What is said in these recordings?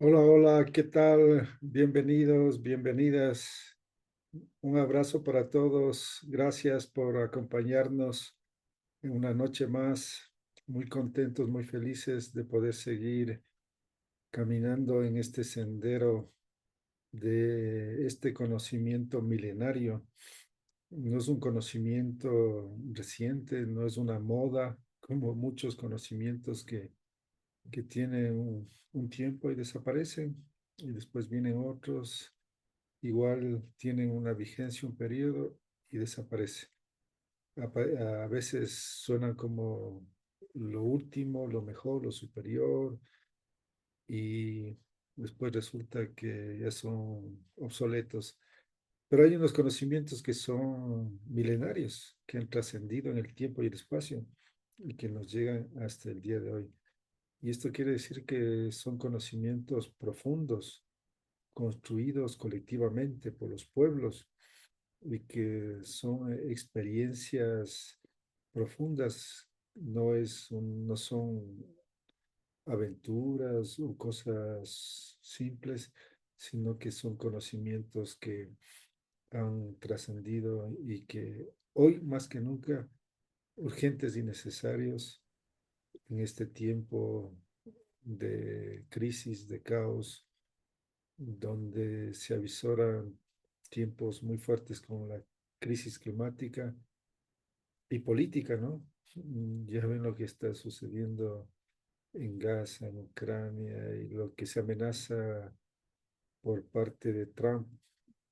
Hola, hola, ¿qué tal? Bienvenidos, bienvenidas. Un abrazo para todos. Gracias por acompañarnos en una noche más. Muy contentos, muy felices de poder seguir caminando en este sendero de este conocimiento milenario. No es un conocimiento reciente, no es una moda, como muchos conocimientos que tienen un tiempo y desaparecen, y después vienen otros, igual tienen una vigencia, un periodo y desaparece. A veces suenan como lo último, lo mejor, lo superior, y después resulta que ya son obsoletos. Pero hay unos conocimientos que son milenarios, que han trascendido en el tiempo y el espacio y que nos llegan hasta el día de hoy. Y esto quiere decir que son conocimientos profundos, construidos colectivamente por los pueblos y que son experiencias profundas, no son aventuras o cosas simples, sino que son conocimientos que han trascendido y que hoy más que nunca urgentes y necesarios en este tiempo de crisis, de caos, donde se avisoran tiempos muy fuertes como la crisis climática y política, ¿no? Ya ven lo que está sucediendo en Gaza, en Ucrania, y lo que se amenaza por parte de Trump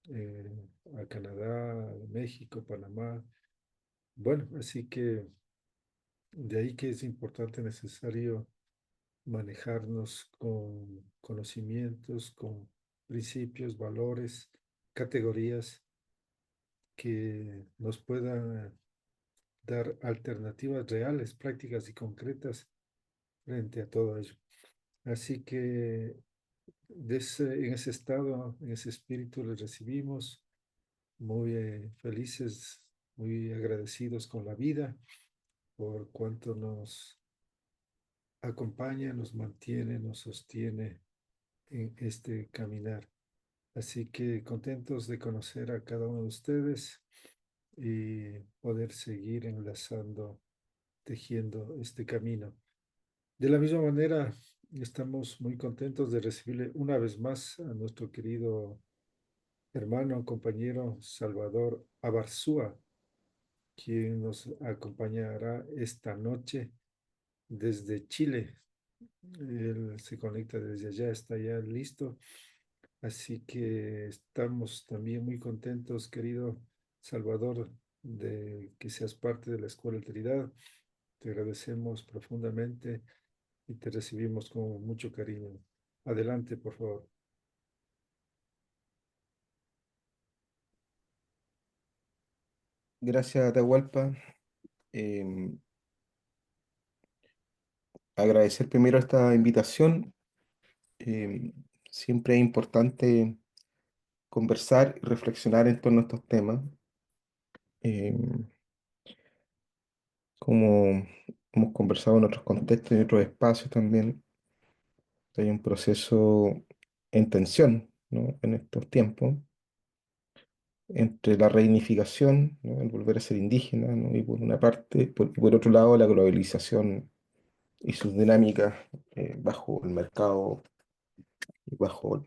eh, a Canadá, a México, Panamá. Bueno, así que de ahí que es importante, necesario manejarnos con conocimientos, con principios, valores, categorías que nos puedan dar alternativas reales, prácticas y concretas frente a todo ello. Así que en ese estado, en ese espíritu les recibimos muy felices, muy agradecidos con la vida por cuanto nos acompaña, nos mantiene, nos sostiene en este caminar. Así que contentos de conocer a cada uno de ustedes y poder seguir enlazando, tejiendo este camino. De la misma manera, estamos muy contentos de recibirle una vez más a nuestro querido hermano, compañero Salvador Abarzúa, quien nos acompañará esta noche desde Chile. Él se conecta desde allá, está ya listo. Así que estamos también muy contentos, querido Salvador, de que seas parte de la Escuela de Alteridad. Te agradecemos profundamente y te recibimos con mucho cariño. Adelante, por favor. Gracias, Atahualpa. Em, Agradecer primero esta invitación. Em, Siempre es importante conversar y reflexionar en torno a estos temas. Em, Como hemos conversado en otros contextos y en otros espacios también, hay un proceso en tensión, ¿no? En estos tiempos, entre la reignificación, ¿no? El volver a ser indígena, ¿no? Y por una parte, y por otro lado, la globalización y sus dinámicas bajo el mercado y bajo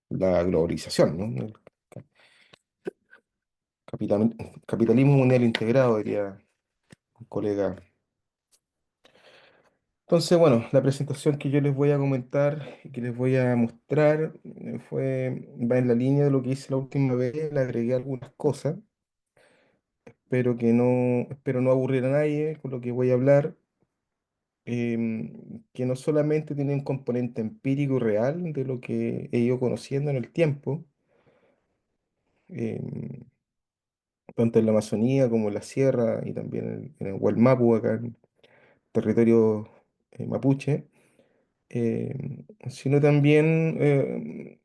la globalización, ¿no? El capitalismo mundial integrado, diría un colega. Entonces, bueno, la presentación que yo les voy a comentar y que les voy a mostrar va en la línea de lo que hice la última vez, le agregué algunas cosas, espero no aburrir a nadie con lo que voy a hablar, que no solamente tiene un componente empírico y real de lo que he ido conociendo en el tiempo, em, tanto en la Amazonía como en la Sierra y también en el Wallmapu, acá en territorio mapuche, sino también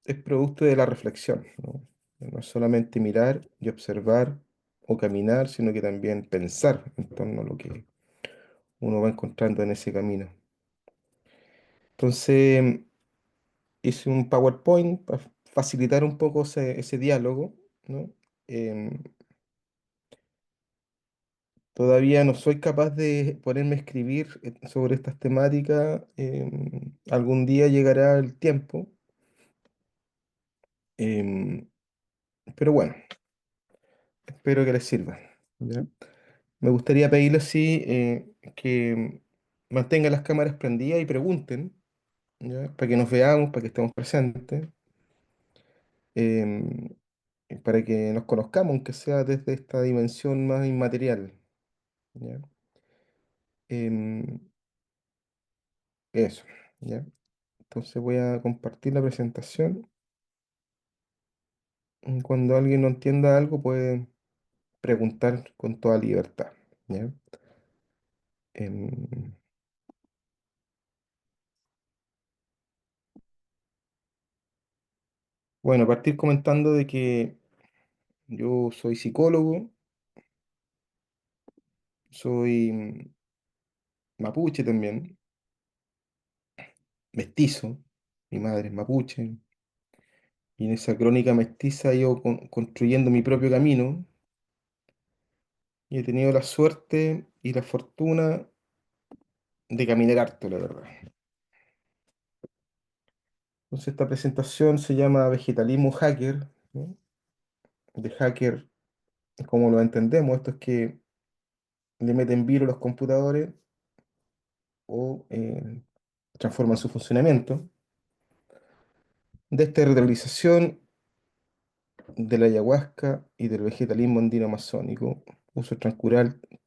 es producto de la reflexión, ¿no? No es solamente mirar y observar o caminar, sino que también pensar en torno a lo que uno va encontrando en ese camino. Entonces hice un PowerPoint para facilitar un poco ese diálogo, ¿no? Em, Todavía no soy capaz de ponerme a escribir sobre estas temáticas. Algún día llegará el tiempo. em, pero bueno, espero que les sirva. ¿Ya? Me gustaría pedirles, sí, que mantengan las cámaras prendidas y pregunten, ¿ya? Para que nos veamos, para que estemos presentes, em, para que nos conozcamos, aunque sea desde esta dimensión más inmaterial. ¿Ya? Em, Eso, ¿ya? Entonces voy a compartir la presentación. Cuando alguien no entienda algo, puede preguntar con toda libertad, ¿ya? Em, bueno, partir comentando de que yo soy psicólogo, soy mapuche también, mestizo, mi madre es mapuche, y en esa crónica mestiza yo construyendo mi propio camino, y he tenido la suerte y la fortuna de caminar harto, la verdad. Entonces esta presentación se llama Vegetalismo Hacker, ¿no? De hacker, como lo entendemos, esto es que le meten virus a los computadores o transforman su funcionamiento. De esta realización de la ayahuasca y del vegetalismo andino amazónico, usos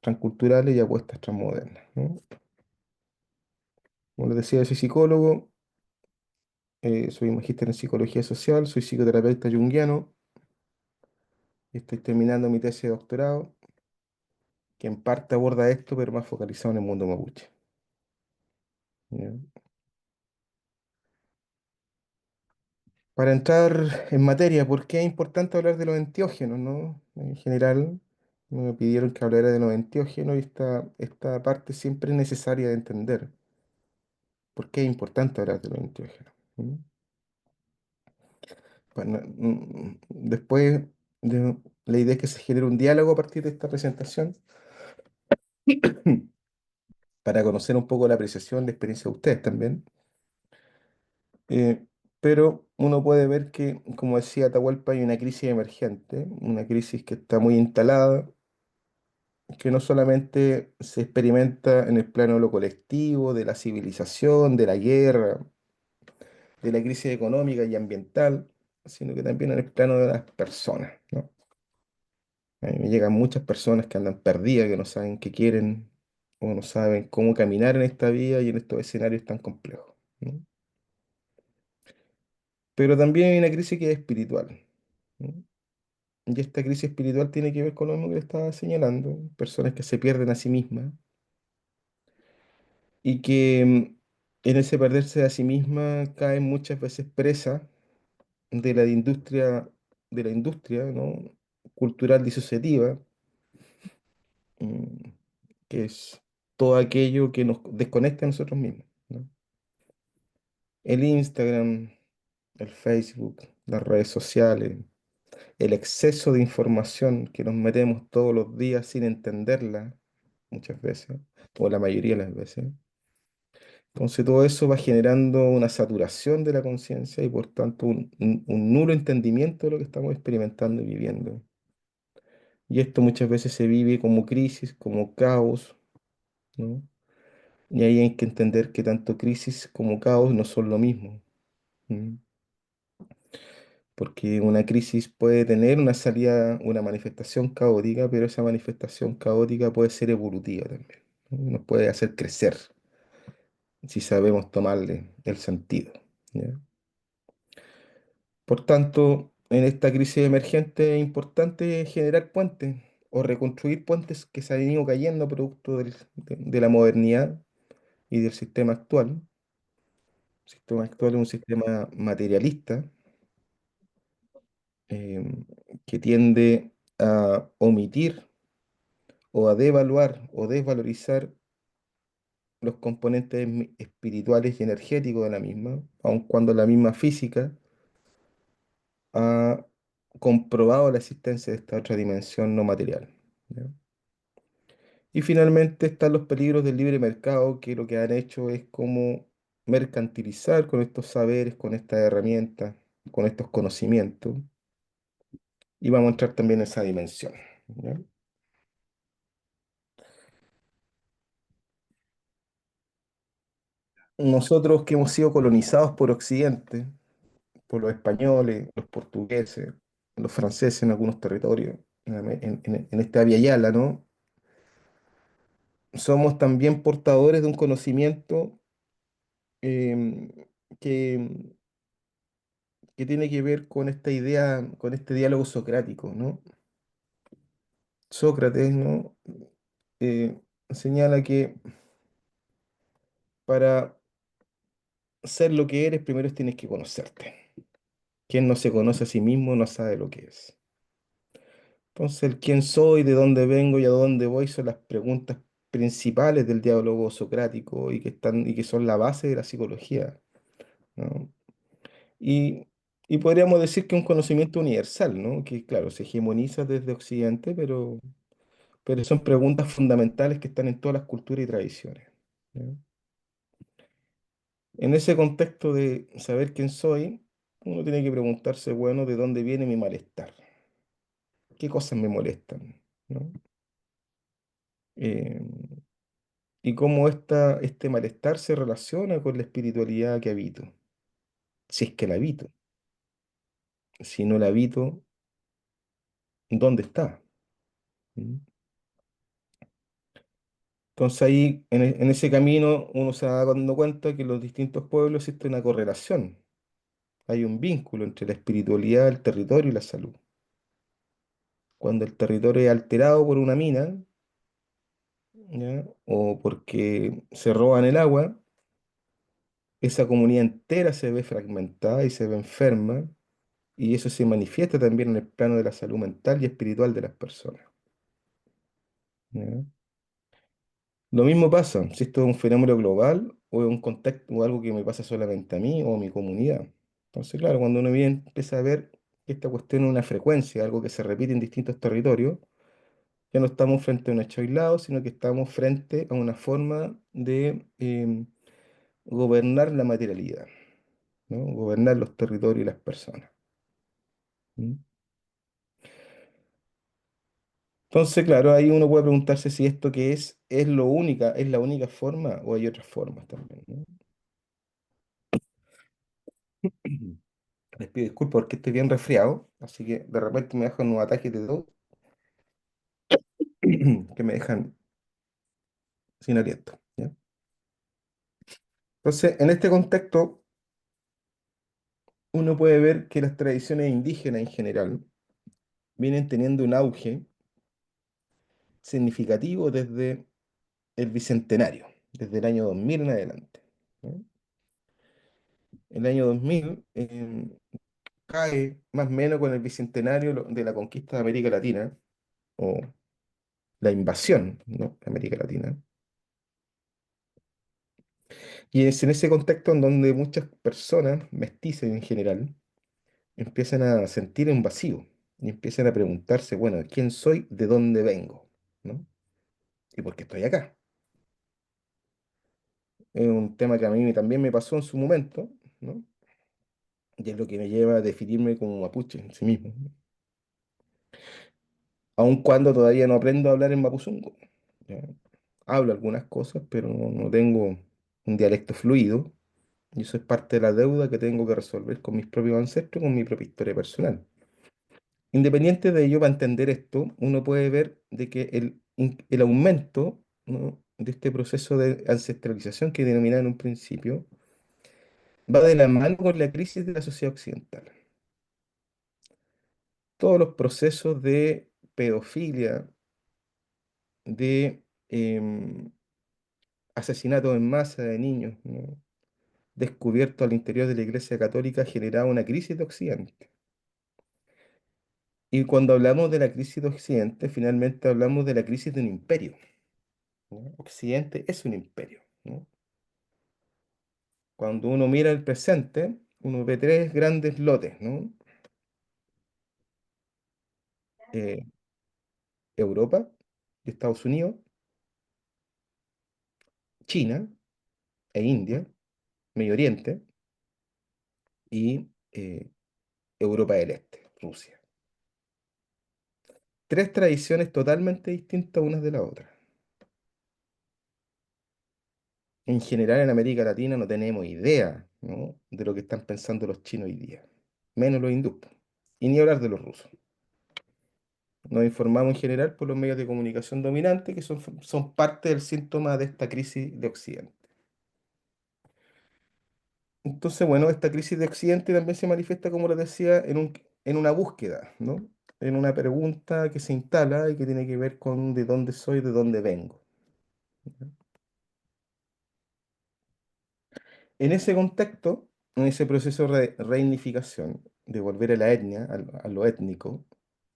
transculturales y apuestas transmodernas, ¿no? Como les decía, soy psicólogo, soy magíster en psicología social, soy psicoterapeuta junguiano y estoy terminando mi tesis de doctorado, que en parte aborda esto, pero más focalizado en el mundo mapuche. ¿Ya? Para entrar en materia, ¿por qué es importante hablar de los enteógenos, no? En general, me pidieron que hablara de los enteógenos y esta parte siempre es necesaria de entender. ¿Por qué es importante hablar de los enteógenos? ¿Mm? Bueno, después, la idea es que se genere un diálogo a partir de esta presentación para conocer un poco la apreciación, la experiencia de ustedes también. Eh, pero uno puede ver que, como decía Atahualpa, hay una crisis emergente, una crisis que está muy instalada, que no solamente se experimenta en el plano de lo colectivo, de la civilización, de la guerra, de la crisis económica y ambiental, sino que también en el plano de las personas, ¿no? A mí me llegan muchas personas que andan perdidas, que no saben qué quieren o no saben cómo caminar en esta vida y en estos escenarios tan complejos, ¿no? Pero también hay una crisis que es espiritual, ¿no? Y esta crisis espiritual tiene que ver con lo mismo que le estaba señalando, personas que se pierden a sí mismas y que en ese perderse a sí misma caen muchas veces presa de la industria, ¿no? Cultural disociativa, mm, que es todo aquello que nos desconecta a nosotros mismos, ¿no? El Instagram, el Facebook, las redes sociales, el exceso de información que nos metemos todos los días sin entenderla, muchas veces, o la mayoría de las veces. Entonces todo eso va generando una saturación de la conciencia y por tanto un nulo entendimiento de lo que estamos experimentando y viviendo. Y esto muchas veces se vive como crisis, como caos, ¿no? Y ahí hay que entender que tanto crisis como caos no son lo mismo. ¿Mm? Porque una crisis puede tener una salida, una manifestación caótica, pero esa manifestación caótica puede ser evolutiva también, ¿no? Nos puede hacer crecer si sabemos tomarle el sentido, ¿ya? Por tanto, en esta crisis emergente es importante generar puentes o reconstruir puentes que se han ido cayendo producto de la modernidad y del sistema actual. El sistema actual es un sistema materialista, em, que tiende a omitir o a devaluar o desvalorizar los componentes espirituales y energéticos de la misma, aun cuando la misma física ha comprobado la existencia de esta otra dimensión no material. ¿Ya? Y finalmente están los peligros del libre mercado, que lo que han hecho es como mercantilizar con estos saberes, con estas herramientas, con estos conocimientos, y vamos a entrar también en esa dimensión. ¿Ya? Nosotros que hemos sido colonizados por Occidente, por los españoles, los portugueses, los franceses en algunos territorios, en esta Via Yala, ¿no? Somos también portadores de un conocimiento em, que, que tiene que ver con esta idea, con este diálogo socrático, ¿no? Sócrates, ¿no? Eh, señala que para ser lo que eres, primero tienes que conocerte. Quien no se conoce a sí mismo no sabe lo que es. Entonces, el quién soy, de dónde vengo y a dónde voy son las preguntas principales del diálogo socrático y que son la base de la psicología, ¿no? Y, y podríamos decir que es un conocimiento universal, ¿no? Que, claro, se hegemoniza desde Occidente, pero son preguntas fundamentales que están en todas las culturas y tradiciones, ¿ya? En ese contexto de saber quién soy, uno tiene que preguntarse, bueno, ¿de dónde viene mi malestar? ¿Qué cosas me molestan? ¿No? Eh, y cómo este malestar se relaciona con la espiritualidad que habito, si es que la habito. Si no la habito, ¿dónde está? ¿Mm? Entonces ahí, en ese camino, uno se va dando cuenta que en los distintos pueblos existe una correlación. Hay un vínculo entre la espiritualidad, el territorio y la salud. Cuando el territorio es alterado por una mina, ¿ya? O porque se roban el agua, esa comunidad entera se ve fragmentada y se ve enferma, y eso se manifiesta también en el plano de la salud mental y espiritual de las personas, ¿ya? Lo mismo pasa si esto es un fenómeno global o es un contexto o algo que me pasa solamente a mí o a mi comunidad. Entonces, claro, cuando uno bien empieza a ver que esta cuestión es una frecuencia, algo que se repite en distintos territorios, ya no estamos frente a un hecho aislado, sino que estamos frente a una forma de gobernar la materialidad, ¿no? Gobernar los territorios y las personas. ¿Mm? Entonces, claro, ahí uno puede preguntarse si esto que es es la única forma o hay otras formas también, ¿no? Les pido disculpas porque estoy bien resfriado, así que de repente me dejan unos ataques de tos que me dejan sin aliento, ¿ya? Entonces, en este contexto, uno puede ver que las tradiciones indígenas en general vienen teniendo un auge significativo desde el bicentenario, desde el año 2000 en adelante, ¿no? El año 2000 cae más o menos con el bicentenario de la conquista de América Latina o la invasión, ¿no? de América Latina. Y es en ese contexto en donde muchas personas, mestizas en general, empiezan a sentir un vacío y empiezan a preguntarse, bueno, ¿quién soy? ¿De dónde vengo? ¿No? ¿Y por qué estoy acá? Es un tema que a mí también me pasó en su momento, ¿no? Y es lo que me lleva a definirme como mapuche en sí mismo, aun cuando todavía no aprendo a hablar en mapuzungo. ¿Ya? Hablo algunas cosas, pero no tengo un dialecto fluido, y eso es parte de la deuda que tengo que resolver con mis propios ancestros, con mi propia historia personal. Independiente de ello, para entender esto, uno puede ver de que el aumento, ¿no? de este proceso de ancestralización que denominaba en un principio, va de la mano con la crisis de la sociedad occidental. Todos los procesos de pedofilia, de asesinatos en masa de niños, ¿no? descubiertos al interior de la Iglesia Católica generaba una crisis de Occidente. Y cuando hablamos de la crisis de Occidente, finalmente hablamos de la crisis de un imperio, ¿no? Occidente es un imperio. ¿no? Cuando uno mira el presente, uno ve tres grandes lotes, ¿no? Eh, Europa, Estados Unidos, China e India, Medio Oriente y Europa del Este, Rusia. Tres tradiciones totalmente distintas unas de la otra. En general en América Latina no tenemos idea, ¿no?, de lo que están pensando los chinos hoy día, menos los hindúes, y ni hablar de los rusos. Nos informamos en general por los medios de comunicación dominantes que son parte del síntoma de esta crisis de Occidente. Entonces, bueno, esta crisis de Occidente también se manifiesta, como les decía, en una búsqueda, ¿no? En una pregunta que se instala y que tiene que ver con de dónde soy, de dónde vengo. En ese contexto, en ese proceso de reinificación, de volver a la etnia, a lo étnico,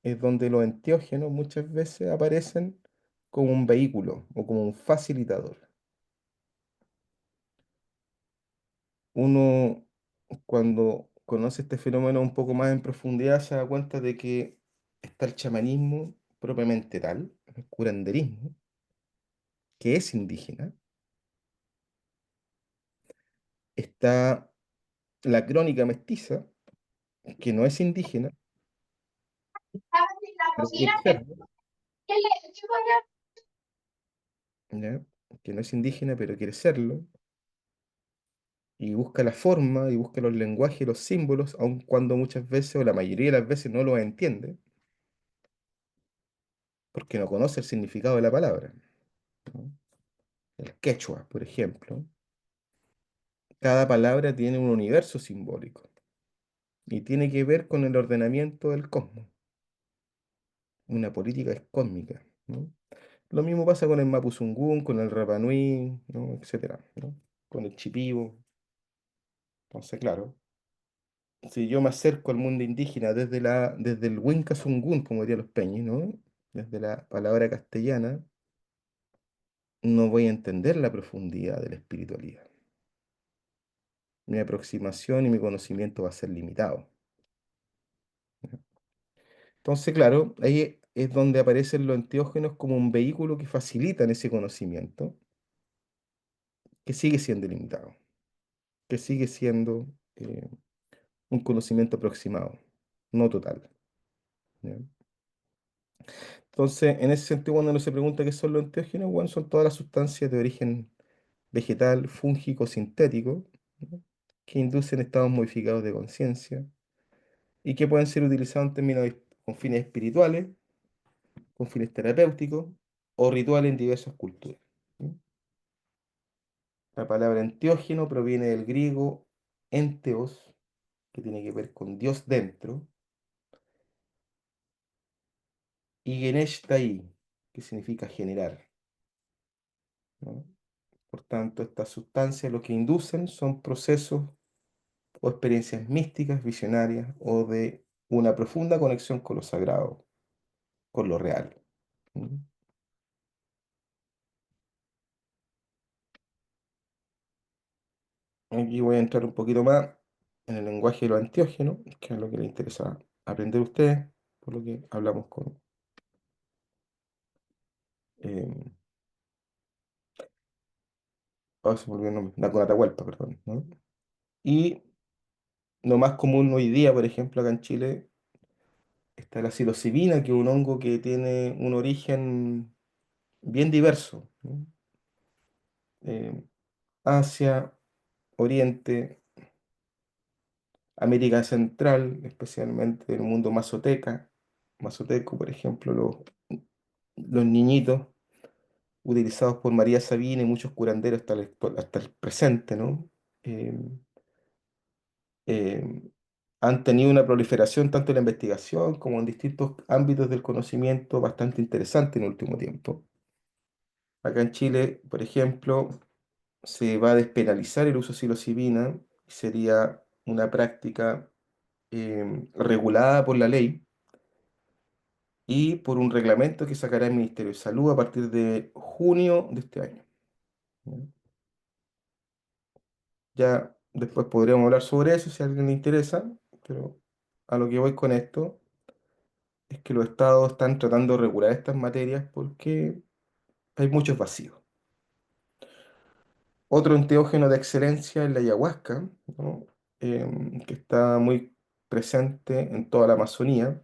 es donde los enteógenos muchas veces aparecen como un vehículo o como un facilitador. Uno, cuando conoce este fenómeno un poco más en profundidad, se da cuenta de que está el chamanismo propiamente tal, el curanderismo, que es indígena, está la crónica mestiza, que no es indígena, pero quiere serlo, ¿ya? Que no es indígena, pero quiere serlo, y busca la forma, y busca los lenguajes, los símbolos, aun cuando muchas veces, o la mayoría de las veces, no los entiende, porque no conoce el significado de la palabra, ¿no? El quechua, por ejemplo, cada palabra tiene un universo simbólico y tiene que ver con el ordenamiento del cosmos, una política cósmica, ¿no? Lo mismo pasa con el Mapuzungún, con el Rapa Nui, ¿no?, etcétera, ¿no? Con el Shipibo. Entonces, claro, si yo me acerco al mundo indígena desde el Winkasungún, como dirían los peñis, ¿no?, desde la palabra castellana, no voy a entender la profundidad de la espiritualidad. Mi aproximación y mi conocimiento va a ser limitado. Entonces, claro, ahí es donde aparecen los enteógenos como un vehículo que facilitan ese conocimiento, que sigue siendo limitado, que sigue siendo un conocimiento aproximado, no total, ¿ya? Entonces, en ese sentido, cuando uno se pregunta qué son los enteógenos, bueno, son todas las sustancias de origen vegetal, fúngico, sintético, ¿no?, que inducen estados modificados de conciencia y que pueden ser utilizados en términos con fines espirituales, con fines terapéuticos o rituales en diversas culturas, ¿no? La palabra enteógeno proviene del griego enteos, que tiene que ver con Dios dentro, y genestai, que significa generar, ¿no? Por tanto, estas sustancias lo que inducen son procesos o experiencias místicas, visionarias o de una profunda conexión con lo sagrado, con lo real. ¿Mm? Aquí voy a entrar un poquito más en el lenguaje de los antiógenos, que es lo que les interesa aprender a ustedes, por lo que hablamos con eh, se me olvidó el nombre, con Atahualpa, perdón, ¿no? Y lo más común hoy día, por ejemplo, acá en Chile, está la psilocibina, que es un hongo que tiene un origen bien diverso, ¿no? Eh, Asia, Oriente, América Central, especialmente el mundo mazoteco, por ejemplo, los niñitos utilizados por María Sabina y muchos curanderos hasta el presente, ¿no? Eh, eh, Han tenido una proliferación tanto en la investigación como en distintos ámbitos del conocimiento bastante interesante en el último tiempo. Acá en Chile, por ejemplo, se va a despenalizar el uso de psilocibina, sería una práctica regulada por la ley y por un reglamento que sacará el Ministerio de Salud a partir de junio de este año, ¿ya? Ya después podríamos hablar sobre eso si a alguien le interesa, pero a lo que voy con esto es que los estados están tratando de regular estas materias porque hay muchos vacíos. Otro enteógeno de excelencia es la ayahuasca, ¿no? Que está muy presente en toda la Amazonía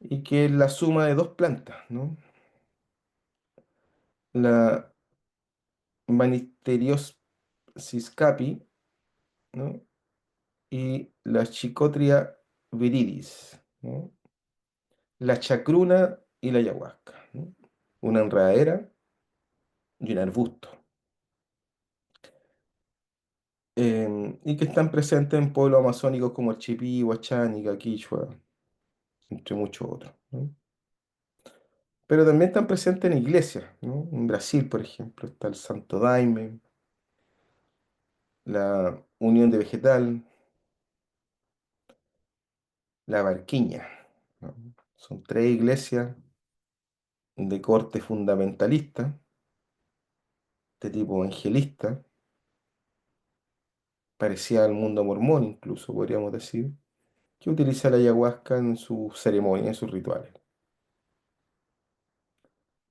y que es la suma de dos plantas, ¿no? La Banisteriopsis capi, ¿no? Y la Chicotria viridis, ¿no? La chacruna y la ayahuasca, ¿no? Una enredadera y un arbusto, y que están presentes en pueblos amazónicos como el Chipí, Huachánica, Quichua, entre muchos otros, ¿no? Pero también están presentes en iglesias, ¿no? En Brasil, por ejemplo, está el Santo Daime, la Unión de Vegetal, la Barquiña, ¿no? Son tres iglesias de corte fundamentalista, de tipo evangelista, parecida al mundo mormón incluso, podríamos decir, que utiliza la ayahuasca en sus ceremonias, en sus rituales.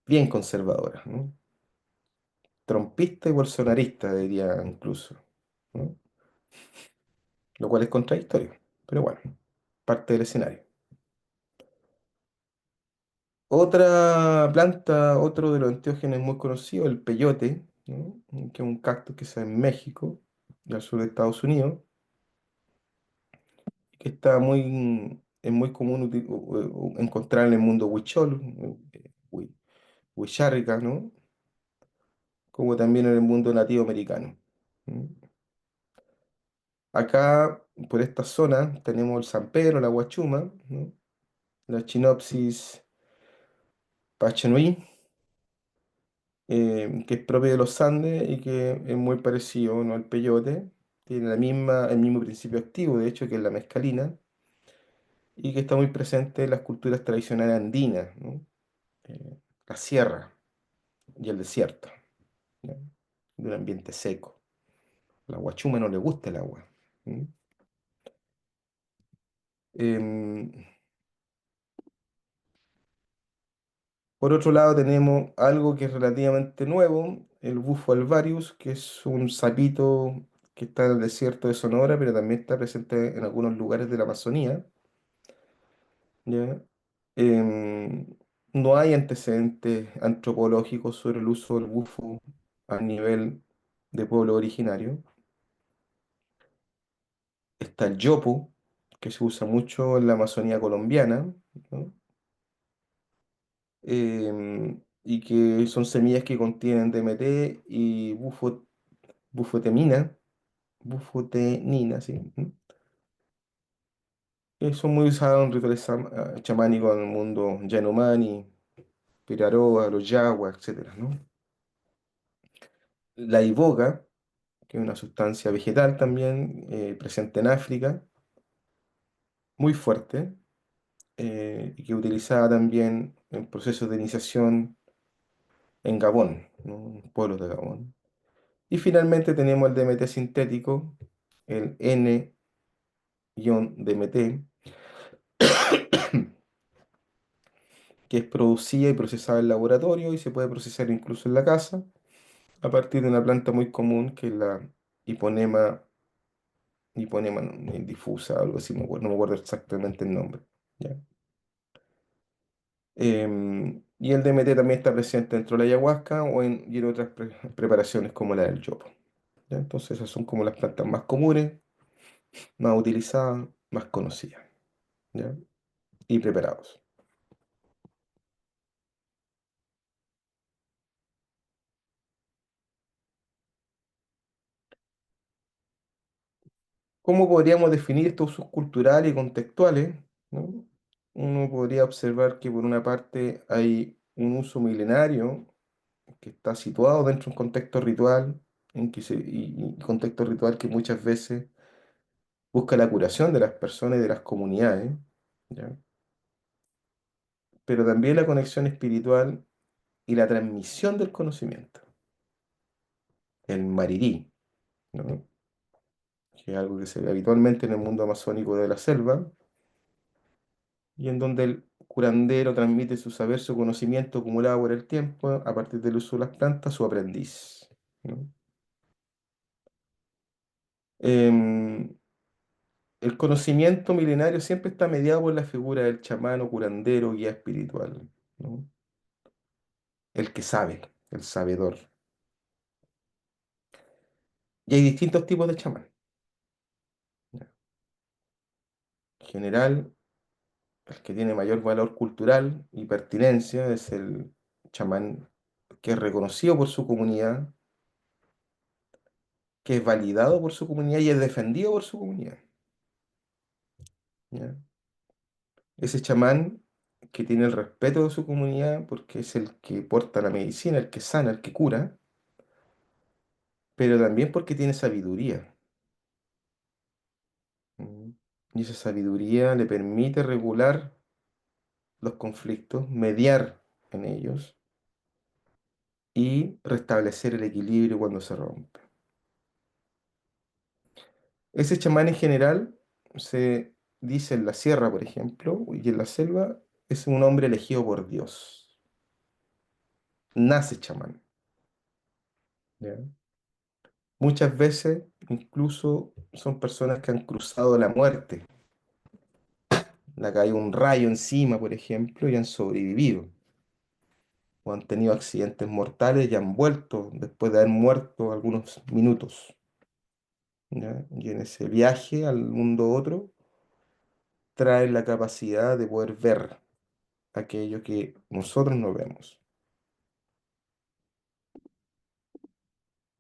Bien conservadora, ¿no? Trompista y bolsonarista, diría incluso, ¿no? Lo cual es contradictorio, pero bueno, parte del escenario. Otra planta, otro de los enteógenos muy conocidos, el peyote, ¿no? Que es un cactus que se da en México y al sur de Estados Unidos, que es muy común encontrar en el mundo huichol, huicharrica, ¿no? Como también en el mundo nativo americano. ¿Mm? Acá, por esta zona, tenemos el San Pedro, la Guachuma, ¿no? La Chinopsis pachanui, que es propio de los Andes y que es muy parecido, ¿no?, al peyote. Tiene el mismo principio activo, de hecho, que es la mescalina, y que está muy presente en las culturas tradicionales andinas, ¿no? La sierra y el desierto, ¿no? De un ambiente seco. A la guachuma no le gusta el agua. ¿Mm? Em, por otro lado, tenemos algo que es relativamente nuevo, el bufo alvarius, que es un sapito que está en el desierto de Sonora, pero también está presente en algunos lugares de la Amazonía, ¿ya? Em, no hay antecedentes antropológicos sobre el uso del bufo a nivel de pueblo originario. Está el yopo, que se usa mucho en la Amazonía colombiana, ¿no? Y que son semillas que contienen DMT y bufotemina, bufotenina, sí. Son muy usados en rituales chamánicos en el mundo Yanomami, Piraroa, los Yaguas, etcétera, ¿no? La iboga, que es una sustancia vegetal también, presente en África, muy fuerte, y que utilizada también en procesos de iniciación en Gabón, ¿no? En pueblos de Gabón. Y finalmente tenemos el DMT sintético, el N-DMT, que es producida y procesada en laboratorio y se puede procesar incluso en la casa a partir de una planta muy común que es la hiponema, difusa, algo así, no me acuerdo exactamente el nombre. ¿Ya? Y el DMT también está presente dentro de la ayahuasca y en otras preparaciones como la del yopo. ¿Ya? Entonces esas son como las plantas más comunes, más utilizadas, más conocidas. ¿Ya? Y preparados. ¿Cómo podríamos definir estos usos culturales y contextuales? ¿No? Uno podría observar que por una parte hay un uso milenario que está situado dentro de un contexto ritual, y contexto ritual que muchas veces busca la curación de las personas y de las comunidades, ¿ya? Pero también la conexión espiritual y la transmisión del conocimiento, el marirí. ¿no? Que es algo que se ve habitualmente en el mundo amazónico de la selva, y en donde el curandero transmite su saber, su conocimiento acumulado por el tiempo, a partir del uso de las plantas, a su aprendiz, ¿no? Em, el conocimiento milenario siempre está mediado por la figura del chamán o curandero, guía espiritual, ¿no? El que sabe, el sabedor. Y hay distintos tipos de chamán. ¿Ya? En general, el que tiene mayor valor cultural y pertinencia es el chamán que es reconocido por su comunidad, que es validado por su comunidad y es defendido por su comunidad. ¿Ya? Ese chamán que tiene el respeto de su comunidad porque es el que porta la medicina, el que sana, el que cura, pero también porque tiene sabiduría. ¿Mm? Y esa sabiduría le permite regular los conflictos, mediar en ellos y restablecer el equilibrio cuando se rompe. Ese chamán en general se dice en la sierra, por ejemplo, y en la selva, es un hombre elegido por Dios. Nace chamán. ¿Ya? Muchas veces incluso son personas que han cruzado la muerte. Le ha caído un rayo encima, por ejemplo, y han sobrevivido. O han tenido accidentes mortales y han vuelto después de haber muerto algunos minutos. ¿Ya? Y en ese viaje al mundo otro, traen la capacidad de poder ver aquello que nosotros no vemos.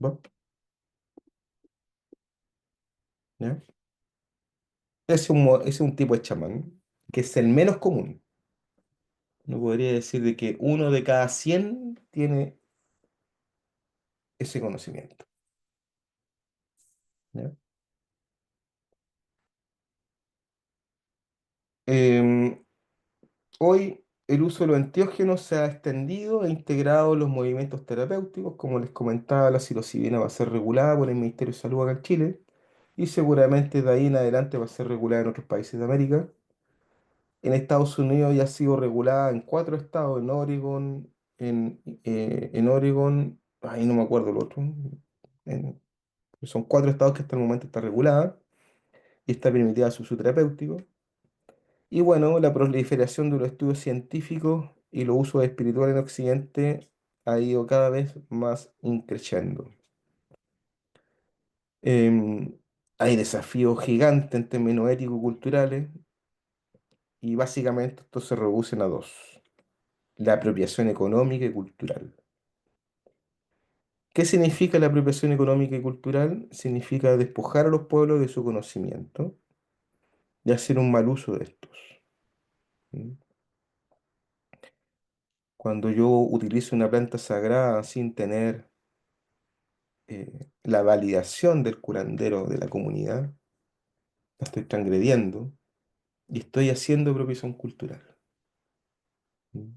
¿Va? ¿Ya? Ese es un tipo de chamán que es el menos común. No podría decir de que uno de cada 100 tiene ese conocimiento. ¿Ya? Em, Hoy el uso de los enteógenos se ha extendido e integrado en los movimientos terapéuticos. Como les comentaba, la psilocibina va a ser regulada por el Ministerio de Salud acá en Chile y seguramente de ahí en adelante va a ser regulada en otros países de América. En Estados Unidos ya ha sido regulada en 4 estados, en Oregon, ahí no me acuerdo el otro. en- Son 4 estados que hasta el momento está regulada y está permitida su uso terapéutico. Y bueno, la proliferación de los estudios científicos y los usos espirituales en Occidente ha ido cada vez más increciendo. Em, Hay desafíos gigantes en términos éticos y culturales y básicamente estos se reducen a dos: la apropiación económica y cultural. ¿Qué significa la apropiación económica y cultural? Significa despojar a los pueblos de su conocimiento y hacer un mal uso de estos. ¿Mm? Cuando yo utilizo una planta sagrada sin tener la validación del curandero de la comunidad, la estoy transgrediendo y estoy haciendo apropiación cultural. ¿Mm?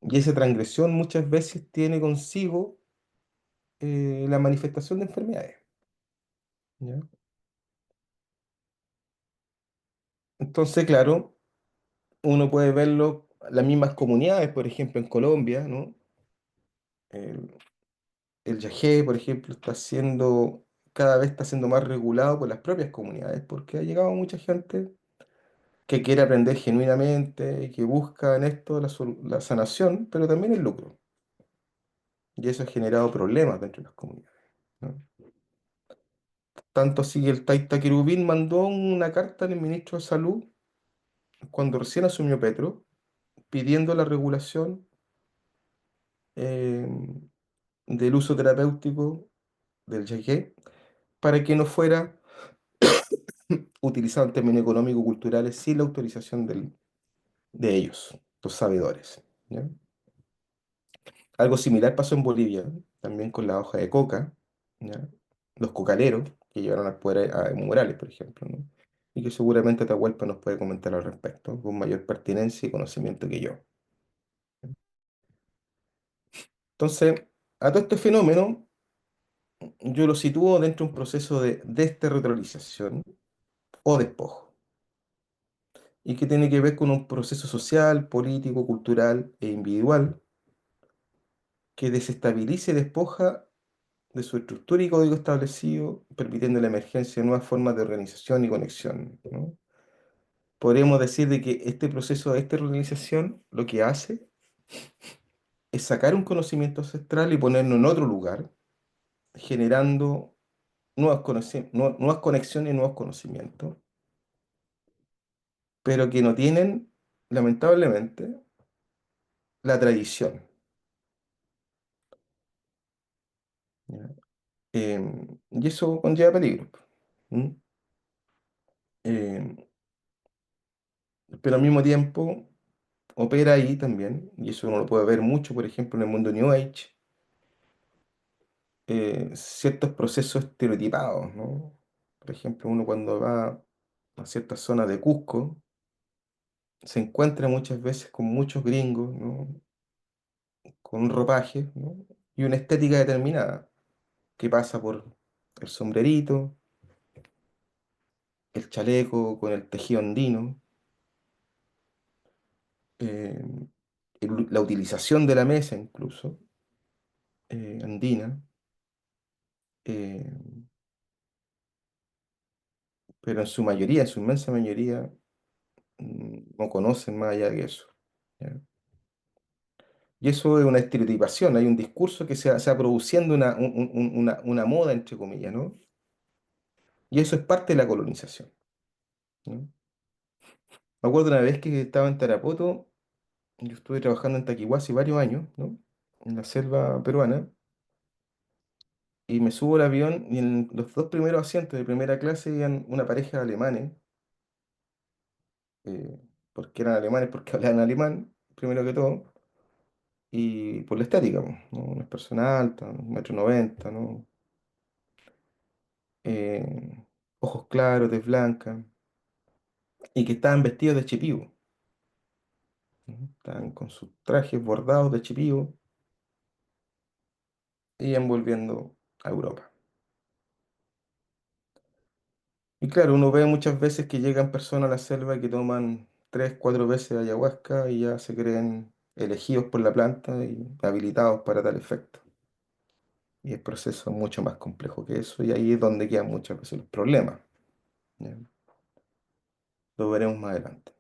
Y esa transgresión muchas veces tiene consigo la manifestación de enfermedades. ¿Ya? Entonces, claro, uno puede verlo, las mismas comunidades, por ejemplo, en Colombia, ¿no? El, el yagé, por ejemplo, cada vez está siendo más regulado por las propias comunidades, porque ha llegado mucha gente que quiere aprender genuinamente y que busca en esto la sanación, pero también el lucro. Y eso ha generado problemas dentro de las comunidades, ¿no? Tanto así que el Taita Querubín mandó una carta al ministro de Salud cuando recién asumió Petro, pidiendo la regulación eh, del uso terapéutico del yagé para que no fuera utilizado en términos económico-culturales sin la autorización de ellos, los sabedores. ¿Ya? Algo similar pasó en Bolivia, también con la hoja de coca, ¿ya? Los cocaleros que llevaron al poder a Evo Morales, por ejemplo, ¿no? Y que seguramente Atahualpa nos puede comentar al respecto, con mayor pertinencia y conocimiento que yo. Entonces, a todo este fenómeno yo lo sitúo dentro de un proceso de desterritorialización o despojo, y que tiene que ver con un proceso social, político, cultural e individual que desestabiliza y despoja de su estructura y código establecido, permitiendo la emergencia de nuevas formas de organización y conexión, ¿no? Podríamos decir de que este proceso de externalización lo que hace es sacar un conocimiento ancestral y ponerlo en otro lugar, generando nuevas conexiones y nuevos conocimientos, pero que no tienen, lamentablemente, la tradición, ¿ya? Y eso conlleva peligro. ¿M? Em, pero al mismo tiempo opera ahí también, y eso uno lo puede ver mucho, por ejemplo, en el mundo New Age, ciertos procesos estereotipados, ¿no? Por ejemplo, uno cuando va a ciertas zonas de Cusco, se encuentra muchas veces con muchos gringos, ¿no? Con un ropaje, ¿no? Y una estética determinada, que pasa por el sombrerito, el chaleco con el tejido andino, eh, la utilización de la mesa incluso, andina, eh, pero en su mayoría, en su inmensa mayoría, no conocen más allá de eso, ¿ya? Y eso es una estereotipación, hay un discurso que se va produciendo una moda, entre comillas, ¿no? Y eso es parte de la colonización, ¿no? Me acuerdo una vez que estaba en Tarapoto, yo estuve trabajando en Taquihuasi varios años, ¿no? En la selva peruana, y me subo al avión y en los dos primeros asientos de primera clase iban una pareja de alemanes, eh, porque eran alemanes, porque hablaban alemán, primero que todo, y por la estética, po, ¿no? Una persona alta, 1,90 m, ¿no? Eh, ojos claros, tez blanca, y que estaban vestidos de chipío, ¿no? Estaban con sus trajes bordados de chipío y envolviendo a Europa. Y claro, uno ve muchas veces que llegan personas a la selva que toman 3, 4 veces ayahuasca y ya se creen elegidos por la planta y habilitados para tal efecto. Y el proceso es mucho más complejo que eso, y ahí es donde quedan muchas veces los problemas, ¿ya? Lo veremos más adelante.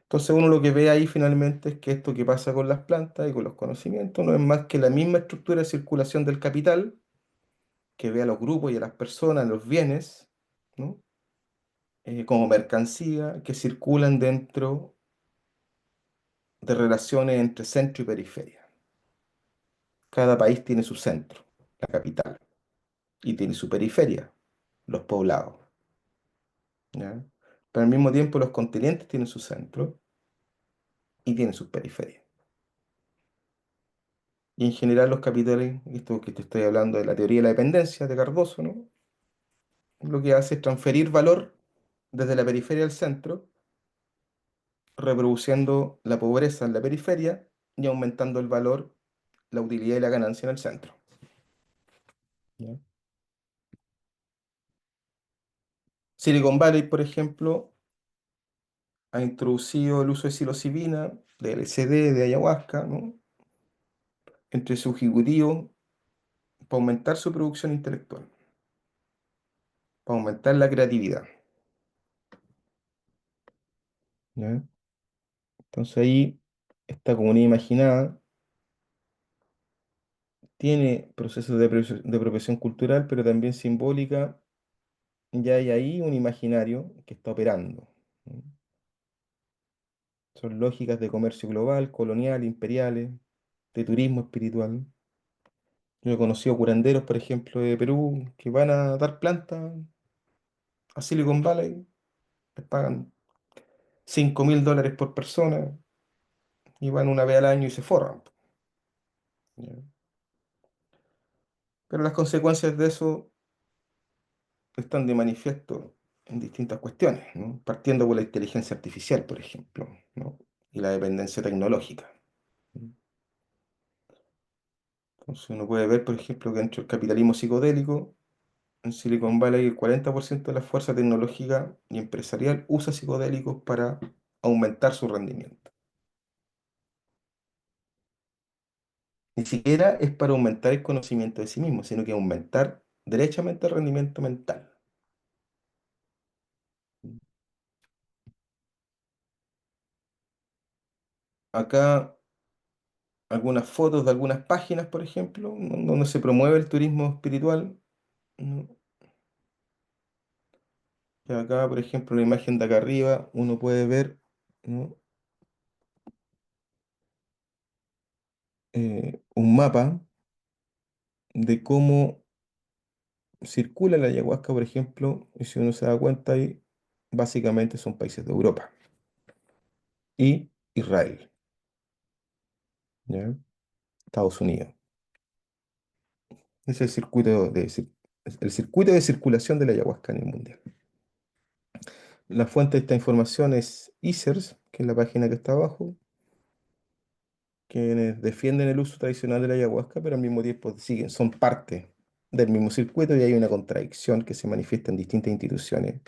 Entonces uno lo que ve ahí finalmente es que esto que pasa con las plantas y con los conocimientos no es más que la misma estructura de circulación del capital que ve a los grupos y a las personas, los bienes, ¿no? Como mercancía que circulan dentro de relaciones entre centro y periferia. Cada país tiene su centro, la capital, y tiene su periferia, los poblados, ¿ya? Pero al mismo tiempo los continentes tienen su centro y tienen sus periferias. Y en general los capitales, esto que te estoy hablando de la teoría de la dependencia de Cardoso, ¿no? Lo que hace es transferir valor desde la periferia al centro, reproduciendo la pobreza en la periferia y aumentando el valor, la utilidad y la ganancia en el centro, ¿ya? Silicon Valley, por ejemplo, ha introducido el uso de psilocibina, de LSD, de ayahuasca, ¿no? Entre sus ejecutivos para aumentar su producción intelectual, para aumentar la creatividad, ¿ya? Entonces ahí esta comunidad imaginada tiene procesos de apropiación cultural, pero también simbólica. Ya hay ahí un imaginario que está operando, ¿no? Son lógicas de comercio global, colonial, imperiales, de turismo espiritual. Yo he conocido curanderos, por ejemplo, de Perú, que van a dar plantas a Silicon Valley, les pagan $5.000 por persona y van una vez al año y se forran, ¿ya? Pero las consecuencias de eso están de manifiesto en distintas cuestiones, ¿no? Partiendo por la inteligencia artificial, por ejemplo, ¿no? Y la dependencia tecnológica. Entonces uno puede ver, por ejemplo, que dentro del capitalismo psicodélico, en Silicon Valley el 40% de la fuerza tecnológica y empresarial usa psicodélicos para aumentar su rendimiento. Ni siquiera es para aumentar el conocimiento de sí mismo, sino que aumentar derechamente el rendimiento mental. Acá algunas fotos de algunas páginas, por ejemplo, donde se promueve el turismo espiritual, ¿no? Y acá, por ejemplo, la imagen de acá arriba, uno puede ver, ¿no? Un mapa de cómo circula la ayahuasca, por ejemplo, y si uno se da cuenta ahí, básicamente son países de Europa y Israel, ¿ya? Estados Unidos. Es el circuito de circulación de la ayahuasca en el mundial. La fuente de esta información es ICERS, que es la página que está abajo, quienes defienden el uso tradicional de la ayahuasca, pero al mismo tiempo son parte del mismo circuito y hay una contradicción que se manifiesta en distintas instituciones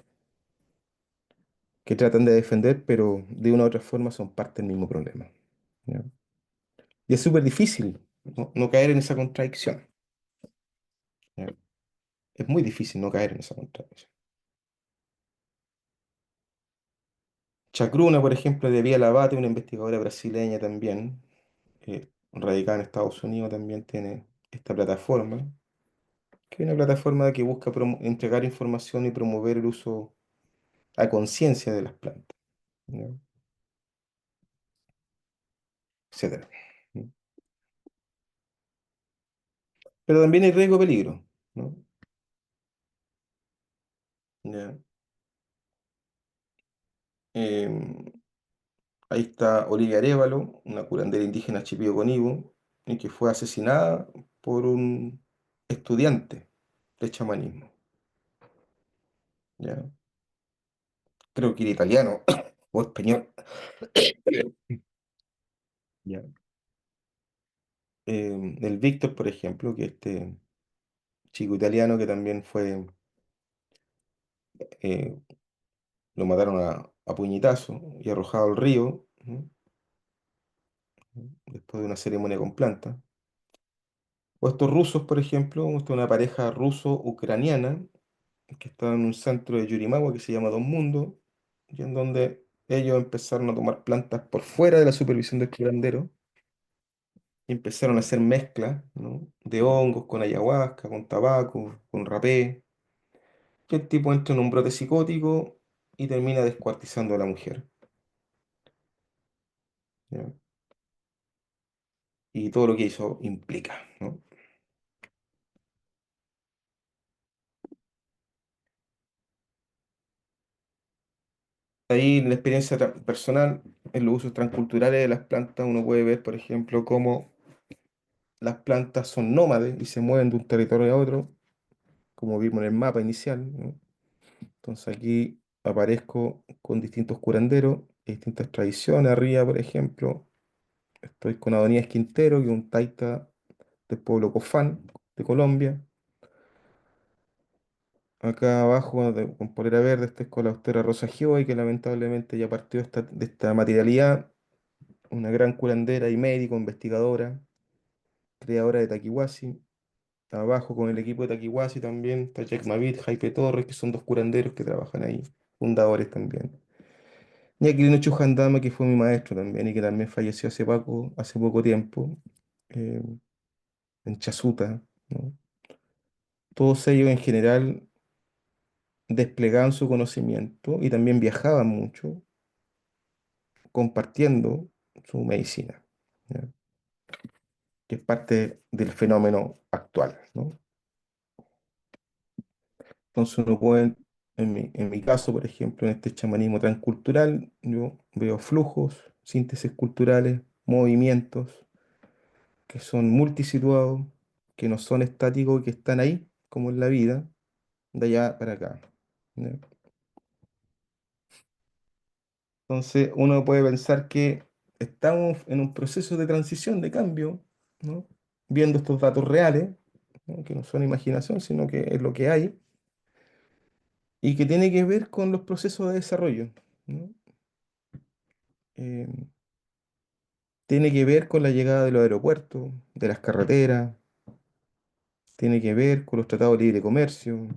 que tratan de defender, pero de una u otra forma son parte del mismo problema, ¿ya? Y es súper difícil, ¿no? Caer en esa contradicción, ¿ya? Es muy difícil no caer en esa contradicción. Chacruna, por ejemplo, de Vía Labate, una investigadora brasileña también, radicada en Estados Unidos, también tiene esta plataforma, que es una plataforma que busca entregar información y promover el uso a conciencia de las plantas, ¿no? Etcétera. ¿No? Pero también hay riesgo peligro, ¿no? Ya. Em, Ahí está Olivia Arévalo, una curandera indígena chipío-conibo, y que fue asesinada por un estudiante de chamanismo, ¿ya? Creo que era italiano o español. ¿Ya? El Víctor, por ejemplo, que este chico italiano que también fue, eh, lo mataron a puñetazo y arrojado al río, ¿no? Después de una ceremonia con plantas. O estos rusos, por ejemplo, esta es una pareja ruso-ucraniana que está en un centro de Yurimawa que se llama Don Mundo, y en donde ellos empezaron a tomar plantas por fuera de la supervisión del curandero y empezaron a hacer mezclas, ¿no? De hongos con ayahuasca, con tabaco, con rapé, que el tipo entra en un brote psicótico y termina descuartizando a la mujer, ¿ya? Y todo lo que hizo implica, ¿no? Ahí en la experiencia personal, en los usos transculturales de las plantas, uno puede ver, por ejemplo, cómo las plantas son nómades y se mueven de un territorio a otro, como vimos en el mapa inicial, ¿no? Entonces aquí aparezco con distintos curanderos, distintas tradiciones. Arriba, por ejemplo, estoy con Adonías Quintero, que es un taita del pueblo Cofán de Colombia. Acá abajo, con polera verde, estoy con la austera Rosa Gioy, que lamentablemente ya partió de esta materialidad, una gran curandera y médico, investigadora, creadora de Taquihuasi. Abajo con el equipo de Taquihuasi también está Jack Mavit, Jaipe Torres, que son dos curanderos que trabajan ahí, fundadores también. Y Aquilino Chujandama, que fue mi maestro también y que también falleció hace poco tiempo, eh, en Chasuta, ¿no? Todos ellos en general desplegaban su conocimiento y también viajaban mucho compartiendo su medicina, ¿ya? Que es parte del fenómeno actual, ¿no? Entonces uno puede, en mi caso, por ejemplo, en este chamanismo transcultural, yo veo flujos, síntesis culturales, movimientos que son multisituados, que no son estáticos, que están ahí, como en la vida, de allá para acá, ¿ya? Entonces uno puede pensar que estamos en un proceso de transición, de cambio, ¿no? viendo estos datos reales, ¿no? Que no son imaginación, sino que es lo que hay, y que tiene que ver con los procesos de desarrollo, ¿no? Eh, Tiene que ver con la llegada de los aeropuertos, de las carreteras, tiene que ver con los tratados de libre comercio,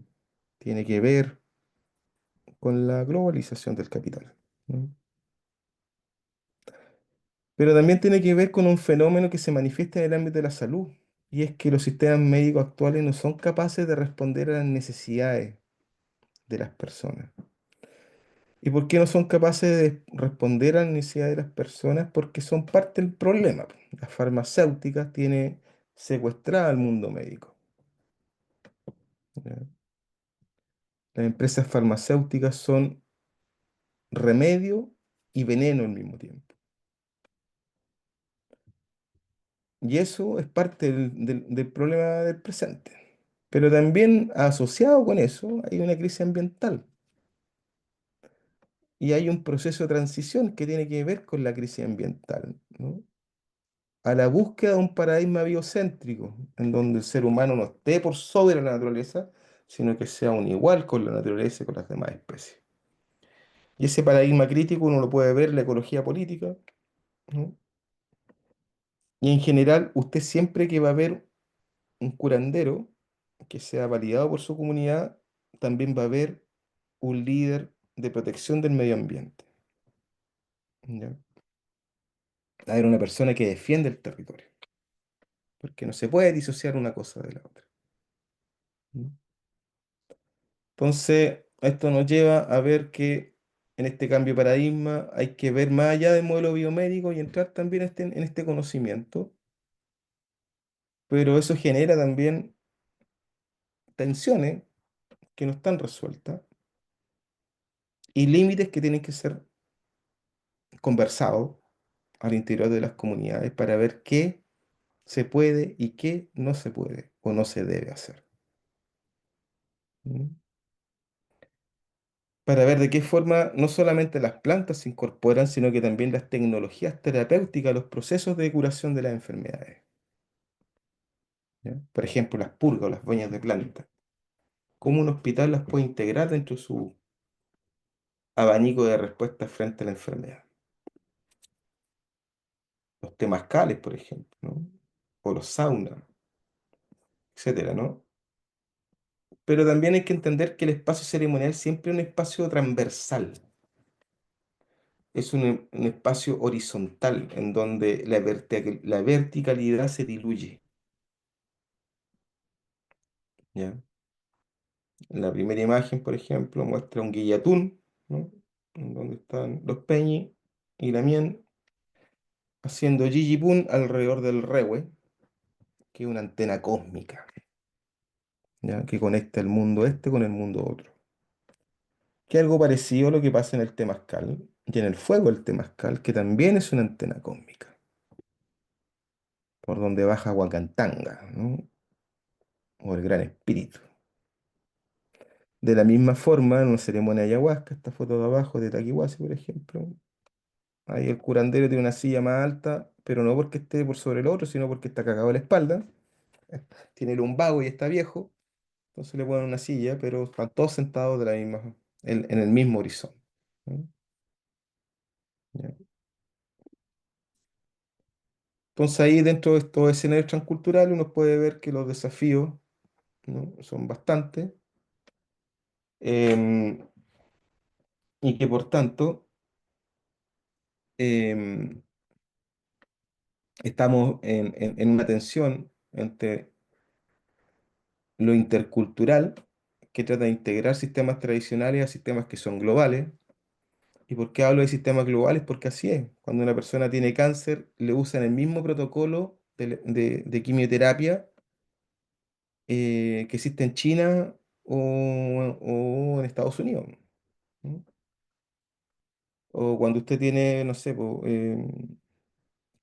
tiene que ver con la globalización del capital, ¿no? Pero también tiene que ver con un fenómeno que se manifiesta en el ámbito de la salud, y es que los sistemas médicos actuales no son capaces de responder a las necesidades de las personas. ¿Y por qué no son capaces de responder a las necesidades de las personas? Porque son parte del problema. Las farmacéuticas tienen secuestrada al mundo médico, ¿ya? Las empresas farmacéuticas son remedio y veneno al mismo tiempo. Y eso es parte del problema del presente. Pero también asociado con eso hay una crisis ambiental y hay un proceso de transición que tiene que ver con la crisis ambiental, ¿no? A la búsqueda de un paradigma biocéntrico, en donde el ser humano no esté por sobre la naturaleza, sino que sea un igual con la naturaleza y con las demás especies. Y ese paradigma crítico uno lo puede ver en la ecología política, ¿no? Y en general, usted siempre que va a ver un curandero que sea validado por su comunidad, también va a haber un líder de protección del medio ambiente, ¿ya? Va a haber una persona que defiende el territorio, porque no se puede disociar una cosa de la otra, ¿no? Entonces, esto nos lleva a ver que en este cambio de paradigma hay que ver más allá del modelo biomédico y entrar también en este conocimiento, pero eso genera también tensiones que no están resueltas y límites que tienen que ser conversados al interior de las comunidades para ver qué se puede y qué no se puede o no se debe hacer. ¿Mm? Para ver de qué forma no solamente las plantas se incorporan, sino que también las tecnologías terapéuticas a los procesos de curación de las enfermedades, ¿ya? Por ejemplo, las purgas o las bañas de planta. ¿Cómo un hospital las puede integrar dentro de su abanico de respuestas frente a la enfermedad? Los temazcales, por ejemplo, ¿no? O los saunas, etcétera, ¿no? Pero también hay que entender que el espacio ceremonial siempre es un espacio transversal. Es un espacio horizontal en donde la verticalidad se diluye, ¿ya? La primera imagen, por ejemplo, muestra un guillatún, ¿no? En donde están los peñis y la mien haciendo Gigi-pun alrededor del rehue, que es una antena cósmica, ¿ya? Que conecta el mundo este con el mundo otro. Que es algo parecido a lo que pasa en el temazcal y en el fuego del temazcal, que también es una antena cósmica, por donde baja Huacantanga, ¿no? O el Gran Espíritu. De la misma forma, en una ceremonia de ayahuasca, esta foto de abajo de Taquihuasi, por ejemplo, ahí el curandero tiene una silla más alta, pero no porque esté por sobre el otro, sino porque está cagado de la espalda, tiene el lumbago y está viejo, entonces le ponen una silla, pero están todos sentados de la misma, en el mismo horizonte, ¿no? ¿Ya? Entonces ahí dentro de estos escenarios transculturales uno puede ver que los desafíos, ¿no? Son bastantes, em, y que por tanto em, estamos en una tensión entre lo intercultural, que trata de integrar sistemas tradicionales a sistemas que son globales. ¿Y por qué hablo de sistemas globales? Porque así es. Cuando una persona tiene cáncer, le usan el mismo protocolo de quimioterapia que existe en China o en Estados Unidos, ¿no? O cuando usted tiene, no sé, po,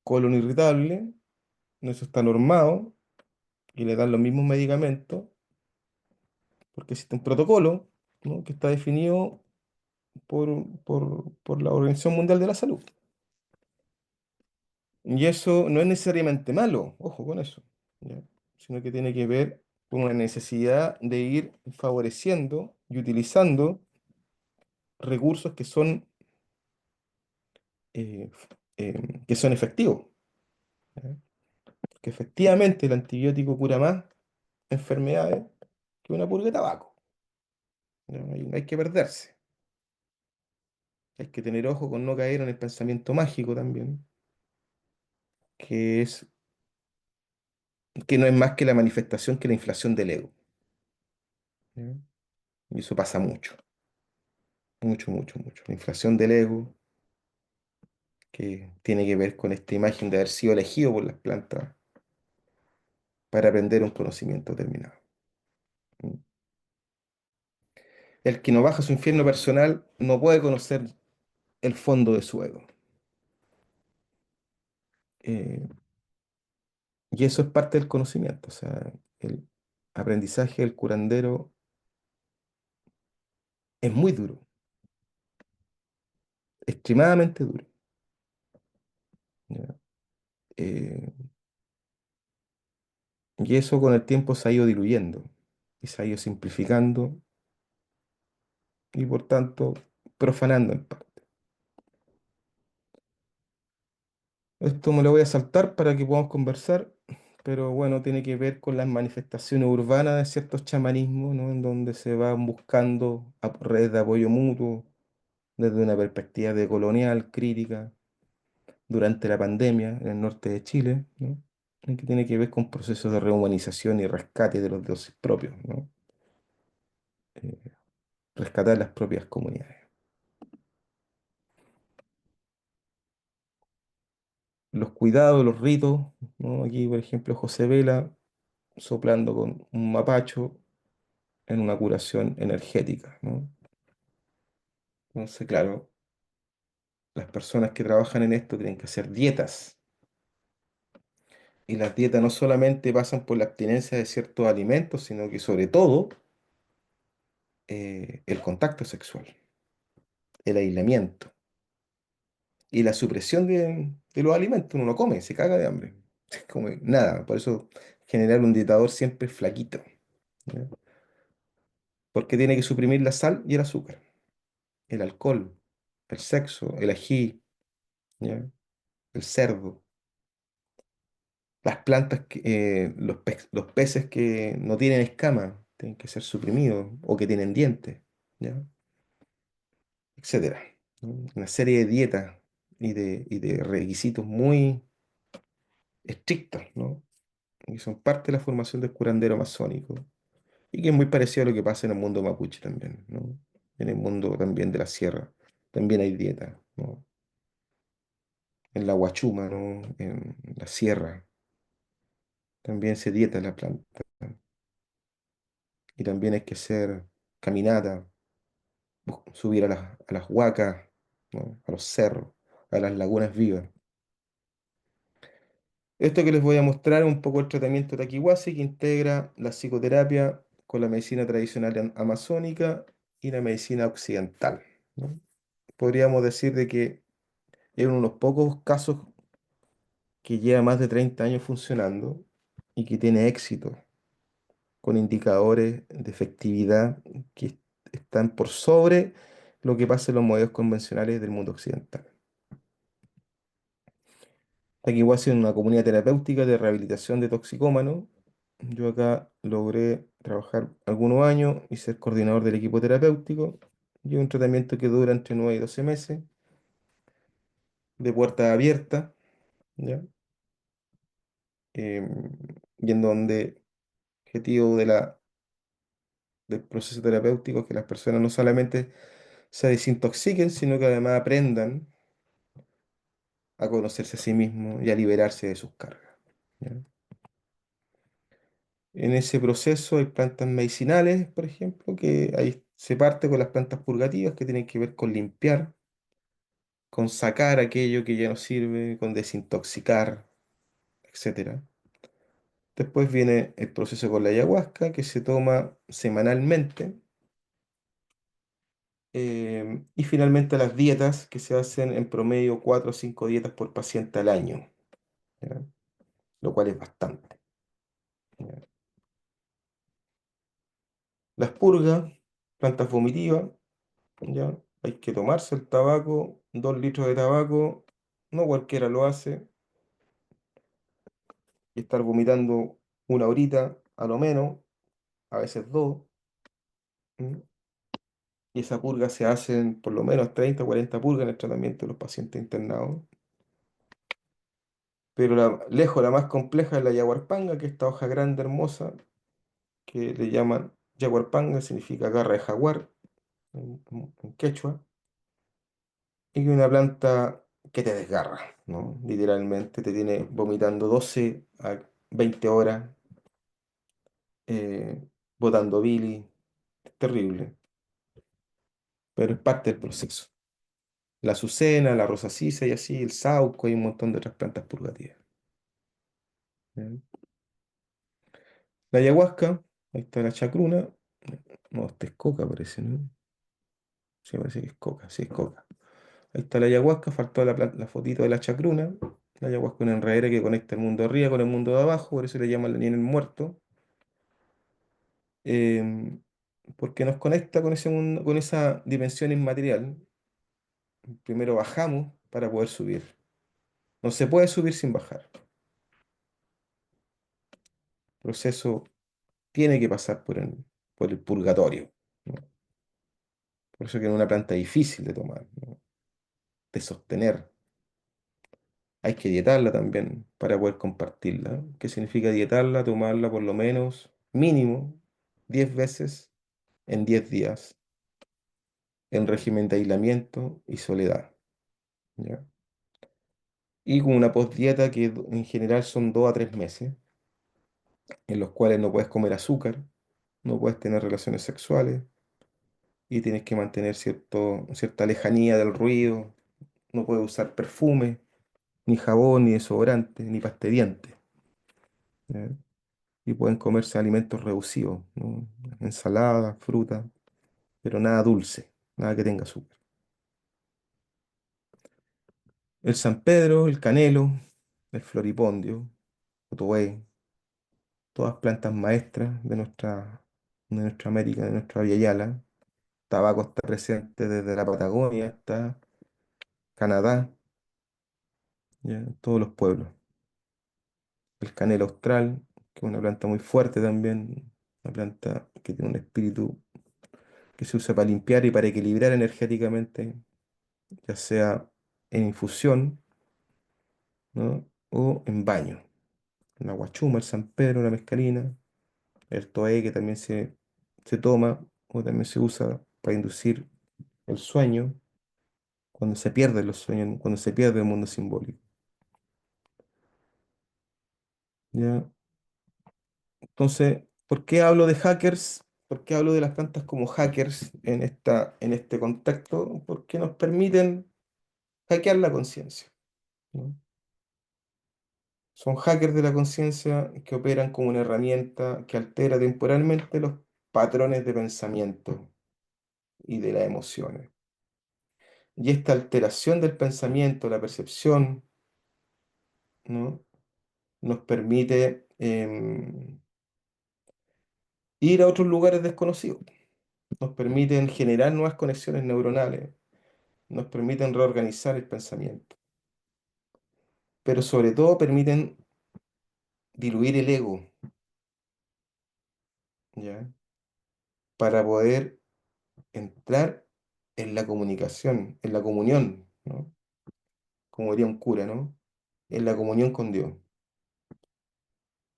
colon irritable, ¿no? Eso está normado y le dan los mismos medicamentos porque existe un protocolo, ¿no? Que está definido por la Organización Mundial de la Salud. Y eso no es necesariamente malo, ojo con eso. ¿ya? Sino que tiene que ver con una necesidad de ir favoreciendo y utilizando recursos que son efectivos. ¿Ya? Que efectivamente el antibiótico cura más enfermedades que una purga de tabaco. ¿Ya? No hay que perderse. Hay que tener ojo con no caer en el pensamiento mágico también, que es que no es más que la manifestación que la inflación del ego. ¿Ya? Y eso pasa mucho, mucho, mucho, mucho. La inflación del ego, que tiene que ver con esta imagen de haber sido elegido por las plantas para aprender un conocimiento determinado. ¿Mm? El que no baja su infierno personal no puede conocer el fondo de su ego. Eh, y eso es parte del conocimiento. O sea, el aprendizaje del curandero es muy duro, extremadamente duro. ¿Ya? Eh, y eso con el tiempo se ha ido diluyendo y se ha ido simplificando y por tanto profanando en parte. Esto me lo voy a saltar para que podamos conversar, pero bueno, tiene que ver con las manifestaciones urbanas de ciertos chamanismos, ¿no? En donde se van buscando redes de apoyo mutuo desde una perspectiva decolonial, crítica, durante la pandemia en el norte de Chile, ¿no? Y que tiene que ver con procesos de rehumanización y rescate de los dioses propios, ¿no? Eh, rescatar las propias comunidades. Los cuidados, los ritos, ¿no? Aquí, por ejemplo, José Vela soplando con un mapacho en una curación energética, ¿no? Entonces, claro, las personas que trabajan en esto tienen que hacer dietas. Y las dietas no solamente pasan por la abstinencia de ciertos alimentos, sino que sobre todo el contacto sexual, el aislamiento y la supresión de los alimentos. Uno no come, se caga de hambre. Es como nada. Por eso generar un dietador siempre es flaquito, ¿ya? Porque tiene que suprimir la sal y el azúcar, el alcohol, el sexo, el ají, ¿ya? El cerdo, las plantas, los peces que no tienen escama, tienen que ser suprimidos o que tienen dientes, ¿ya? Etcétera, ¿no? Una serie de dietas y de requisitos muy estrictos, ¿no? Y son parte de la formación del curandero masónico y que es muy parecido a lo que pasa en el mundo mapuche también, ¿no? En el mundo también de la sierra, también hay dietas, ¿no? En la Huachuma, ¿no? En la sierra, también se dieta la planta y también hay que hacer caminata, subir a las huacas, ¿no? A los cerros, a las lagunas vivas. Esto que les voy a mostrar es un poco el tratamiento de Takiwasi que integra la psicoterapia con la medicina tradicional amazónica y la medicina occidental, ¿no? Podríamos decir de que es uno de los pocos casos que lleva más de 30 años funcionando y que tiene éxito, con indicadores de efectividad que están por sobre lo que pasa en los modelos convencionales del mundo occidental. Takiwasi es una comunidad terapéutica de rehabilitación de toxicómanos. Yo acá logré trabajar algunos años y ser coordinador del equipo terapéutico. Y es un tratamiento que dura entre 9 y 12 meses, de puerta abierta, ¿ya? Y en donde el objetivo del proceso terapéutico es que las personas no solamente se desintoxiquen, sino que además aprendan a conocerse a sí mismos y a liberarse de sus cargas, ¿ya? En ese proceso hay plantas medicinales, por ejemplo, que ahí se parte con las plantas purgativas que tienen que ver con limpiar, con sacar aquello que ya no sirve, con desintoxicar, etcétera. Después viene el proceso con la ayahuasca, que se toma semanalmente. Y finalmente las dietas, que se hacen en promedio 4 o 5 dietas por paciente al año, ¿ya? Lo cual es bastante. Las purgas, plantas vomitivas, ¿ya? Hay que tomarse el tabaco, 2 litros de tabaco, no cualquiera lo hace, y estar vomitando 1 horita, a lo menos, a veces dos. ¿M? Y esa purga se hacen por lo menos 30 o 40 purgas en el tratamiento de los pacientes internados. Pero lejos la más compleja es la yaguarpanga, que es esta hoja grande, hermosa, que le llaman yaguarpanga, significa garra de jaguar en quechua, y que es una planta que te desgarra, ¿no? Literalmente te tiene vomitando 12 a 20 horas, eh, botando bilis, es terrible, pero es parte del proceso. La azucena, la rosacea y así, el sauco, hay un montón de otras plantas purgativas. ¿Ya? La ayahuasca, ahí está la chacruna, no, esta es coca parece, ¿no? Sí, parece que es coca, sí, es coca. Ahí está la ayahuasca, faltó la fotito de la chacruna. La ayahuasca es una enredadera que conecta el mundo de arriba con el mundo de abajo, por eso le llaman la niña el muerto. em, Porque nos conecta con ese mundo, con esa dimensión inmaterial. Primero bajamos para poder subir. No se puede subir sin bajar. El proceso tiene que pasar por el purgatorio, ¿no? Por eso que es una planta difícil de tomar, ¿no? De sostener. Hay que dietarla también para poder compartirla. ¿Qué significa dietarla? Tomarla por lo menos, mínimo, 10 veces en 10 días, en régimen de aislamiento y soledad, ¿ya? Y con una postdieta que en general son 2 a 3 meses, en los cuales no puedes comer azúcar, no puedes tener relaciones sexuales y tienes que mantener cierta lejanía del ruido, no puedes usar perfume, ni jabón, ni desodorante, ni pasta de dientes, ¿ya? Y pueden comerse alimentos reducidos, ¿no? Ensalada, fruta, pero nada dulce, nada que tenga azúcar. El San Pedro, el canelo, el floripondio, otobuey, todas plantas maestras de nuestra América, de nuestra Via Yala. Tabaco está presente desde la Patagonia hasta Canadá, ya, en todos los pueblos. El canelo austral, que es una planta muy fuerte también, una planta que tiene un espíritu que se usa para limpiar y para equilibrar energéticamente, ya sea en infusión, ¿no? O en baño. La guachuma, el San Pedro, la mescalina, el toé que también se toma o también se usa para inducir el sueño cuando se pierden los sueños, cuando se pierde el mundo simbólico. ¿Ya? Entonces, ¿por qué hablo de hackers? ¿Por qué hablo de las plantas como hackers en este contexto? Porque nos permiten hackear la conciencia, ¿no? Son hackers de la conciencia que operan como una herramienta que altera temporalmente los patrones de pensamiento y de las emociones. Y esta alteración del pensamiento, la percepción, ¿no? Nos permite ir a otros lugares desconocidos, nos permiten generar nuevas conexiones neuronales, nos permiten reorganizar el pensamiento, pero sobre todo permiten diluir el ego, ¿ya? Para poder entrar en la comunicación, en la comunión, ¿no? Como diría un cura, ¿no? En la comunión con Dios.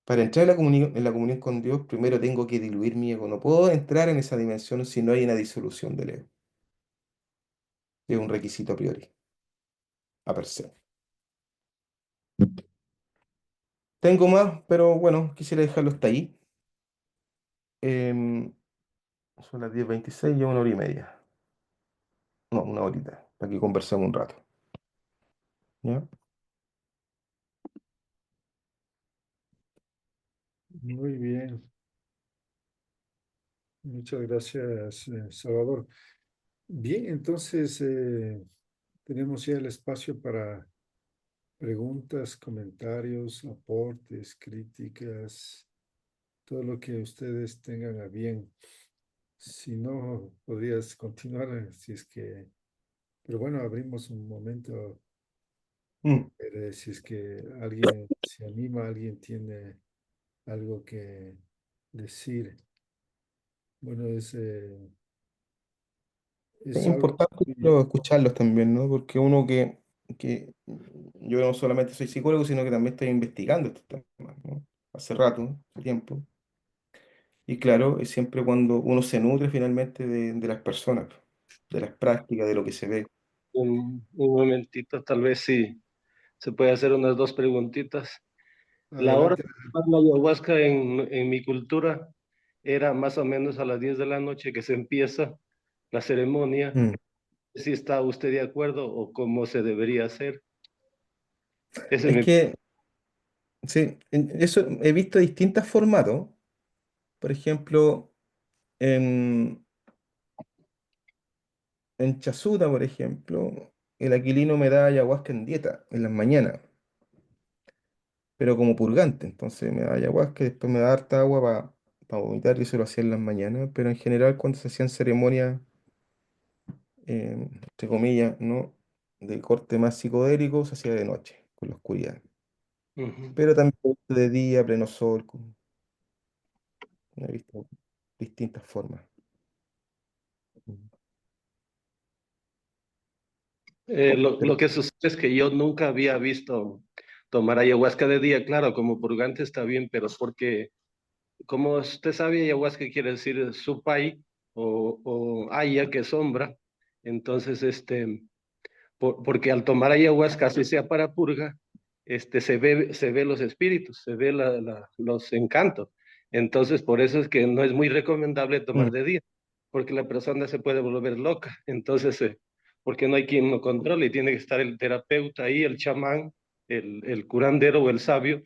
Para entrar en la comunión con Dios, primero tengo que diluir mi ego. No puedo entrar en esa dimensión si no hay una disolución del ego. Es un requisito a priori, a per se. Tengo más, pero bueno, quisiera dejarlo hasta ahí. Em, Son las 10:26 y 1 hora y media. No, 1 horita, para que conversemos un rato. ¿Ya? Muy bien, muchas gracias, Salvador. Bien, entonces tenemos ya el espacio para preguntas, comentarios, aportes, críticas. todo lo que ustedes tengan a bien. Si no, podrías continuar, si es que, pero bueno, abrimos un momento, Mm. si es que alguien se anima, alguien tiene algo que decir. Bueno, Es es algo importante muy, pero escucharlos también, ¿no? Porque uno que yo no solamente soy psicólogo, sino que también estoy investigando estos temas, ¿no? Hace rato, hace tiempo. Y claro, es siempre cuando uno se nutre finalmente de las personas, de las prácticas, de lo que se ve. Un momentito, tal vez sí se puede hacer unas dos preguntitas. La hora adelante. de tomar la ayahuasca en mi cultura era más o menos a las 10 de la noche que se empieza la ceremonia. Mm. Si está usted de acuerdo o cómo se debería hacer. Ese es Es mi... que, sí, eso he visto distintos formatos. Por ejemplo, en, en Chasuta, por ejemplo, el aquilino me da ayahuasca en dieta, en las mañanas, pero como purgante. Entonces me da ayahuasca y después me da harta agua para vomitar y eso lo hacía en las mañanas. Pero en general, cuando se hacían ceremonias, entre comillas, ¿no? De corte más psicodélico, se hacía de noche, con la oscuridad. Ujú. Pero también de día, pleno sol, he visto distintas formas. Mm. Lo Pero, que sucede es que yo nunca había visto tomar ayahuasca de día, claro, como purgante está bien, pero es porque, como usted sabe, ayahuasca quiere decir supay o haya, que es sombra. Entonces, porque al tomar ayahuasca, así sea para purga, se ve los espíritus, se ve los encantos. Entonces, por eso es que no es muy recomendable tomar mm, de día, porque la persona se puede volver loca. Entonces, porque no hay quien lo controle y tiene que estar el terapeuta ahí, el chamán, el curandero o el sabio,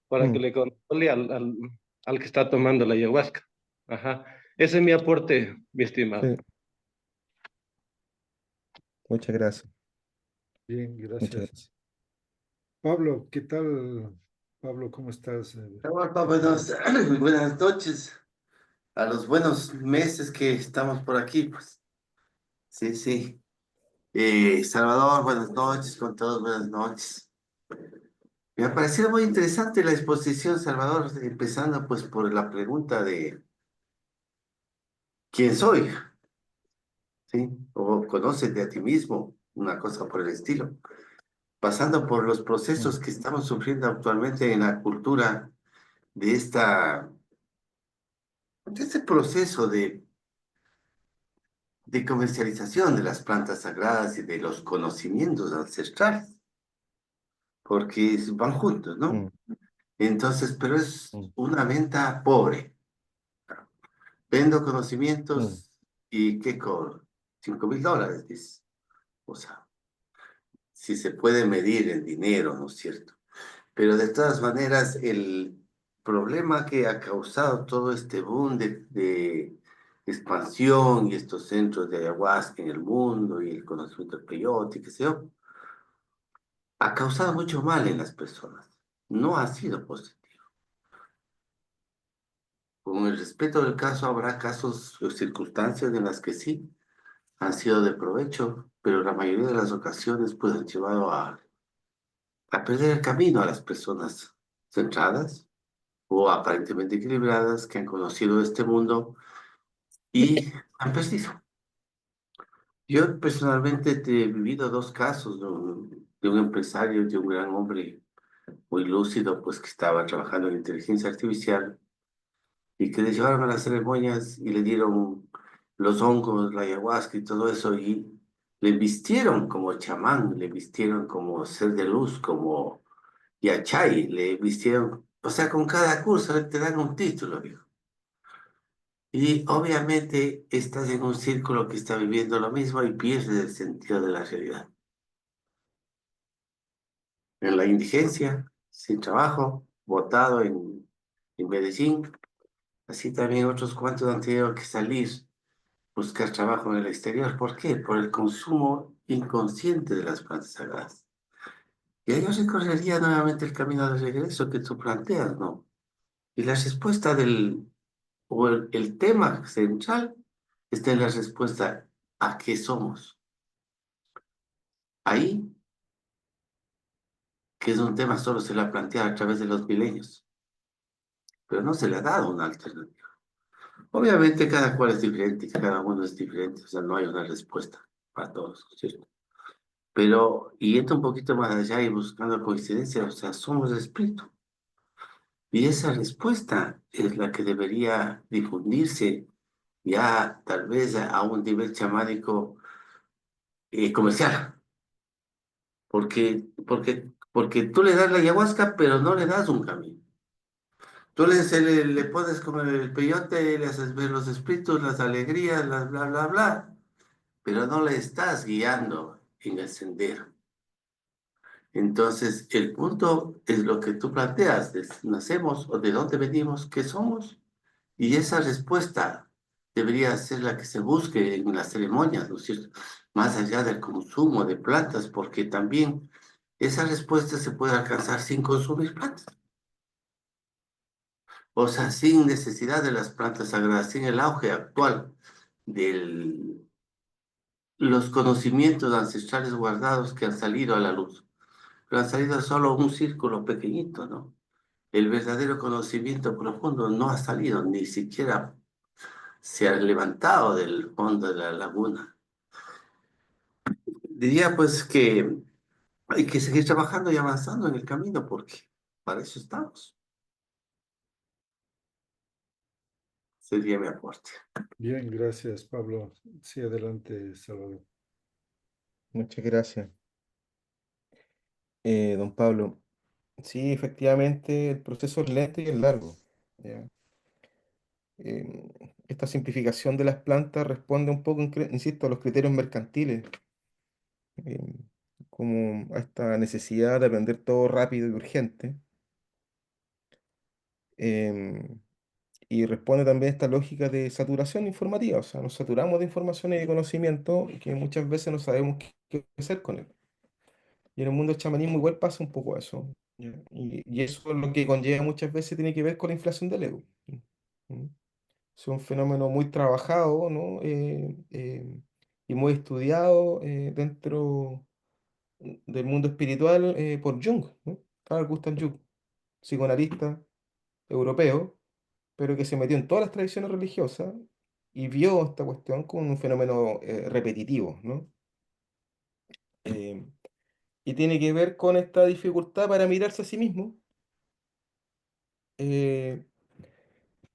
para que mm, le controle al que está tomando la ayahuasca. Ajá. Ese es mi aporte, mi estimado. sí, muchas gracias, Bien, muchas gracias. gracias. Pablo, ¿qué tal? Pablo, ¿cómo estás? Buenas, buenas noches, a los buenos meses que estamos por aquí, pues. Sí, sí. Salvador, buenas noches, con todos, buenas noches. Me ha parecido muy interesante la exposición, Salvador, empezando pues por la pregunta de ¿quién soy? ¿Sí? O conócete a ti mismo, una cosa por el estilo. Pasando por los procesos Mm, que estamos sufriendo actualmente en la cultura de de este proceso de comercialización de las plantas sagradas y de los conocimientos ancestrales, porque van juntos, ¿no? mm, Entonces, pero es mm, una venta pobre. Vendo mm, conocimientos y ¿qué cobro? $5,000, dice. O sea, si se puede medir en dinero, ¿no es cierto? Pero de todas maneras, el problema que ha causado todo este boom de expansión y estos centros de ayahuasca en el mundo y el conocimiento del peyote, qué sé yo, ha causado mucho mal en las personas. No ha sido positivo. Con el respeto del caso, habrá casos o circunstancias en las que sí han sido de provecho, pero la mayoría de las ocasiones pues han llevado a perder el camino a las personas centradas o aparentemente equilibradas que han conocido este mundo y han perdido. Yo personalmente he vivido dos casos de un empresario, de un gran hombre muy lúcido, pues que estaba trabajando en inteligencia artificial y que le llevaron a las ceremonias y le dieron los hongos, la ayahuasca y todo eso, y le vistieron como chamán, le vistieron como ser de luz, como yachai, le vistieron, o sea, con cada curso te dan un título, viejo. Y obviamente estás en un círculo que está viviendo lo mismo y pierdes el sentido de la realidad. En la indigencia, sin trabajo, botado en Medellín, así también otros cuantos han tenido que salir buscar trabajo en el exterior. ¿Por qué? Por el consumo inconsciente de las plantas sagradas. Y ahí yo recorrería nuevamente el camino de regreso que tú planteas, ¿no? Y la respuesta o el tema central está en la respuesta a qué somos. Ahí, que es un tema solo se le ha planteado a través de los milenios, pero no se le ha dado una alternativa. Obviamente cada cual es diferente, cada uno es diferente, o sea, no hay una respuesta para todos, ¿cierto? Pero, y yendo un poquito más allá y buscando coincidencias, o sea, somos espíritu. Y esa respuesta es la que debería difundirse ya tal vez a un nivel chamánico comercial, porque tú le das la ayahuasca, pero no le das un camino. Tú le pones como el peyote, le haces ver los espíritus, las alegrías, las bla, bla, bla, pero no le estás guiando en el sendero. Entonces, el punto es lo que tú planteas, nacemos o de dónde venimos, qué somos, y esa respuesta debería ser la que se busque en las ceremonias, ¿no es cierto? Más allá del consumo de plantas, porque también esa respuesta se puede alcanzar sin consumir plantas. O sea, sin necesidad de las plantas sagradas, sin el auge actual de los conocimientos ancestrales guardados que han salido a la luz. Pero han salido solo un círculo pequeñito, ¿no? El verdadero conocimiento profundo no ha salido, ni siquiera se ha levantado del fondo de la laguna. Diría pues que hay que seguir trabajando y avanzando en el camino porque para eso estamos. Sería mi aporte. Bien, gracias, Pablo. Sí, adelante, Salvador. Muchas gracias, don Pablo. Sí, efectivamente, el proceso es lento y es largo. ¿Ya? Em, Esta simplificación de las plantas responde un poco, insisto, a los criterios mercantiles, em, como a esta necesidad de aprender todo rápido y urgente. em, y responde también a esta lógica de saturación informativa, o sea, nos saturamos de información y de conocimiento y que muchas veces no sabemos qué hacer con él. Y en el mundo del chamanismo igual pasa un poco eso. ¿Ya? Y eso es lo que conlleva muchas veces tiene que ver con la inflación del ego. ¿Mm? Es un fenómeno muy trabajado, ¿no? Y muy estudiado dentro del mundo espiritual por Jung, ¿no? Carl Gustav Jung, psicoanalista europeo, pero que se metió en todas las tradiciones religiosas y vio esta cuestión como un fenómeno repetitivo, ¿no? Eh, y tiene que ver con esta dificultad para mirarse a sí mismo eh,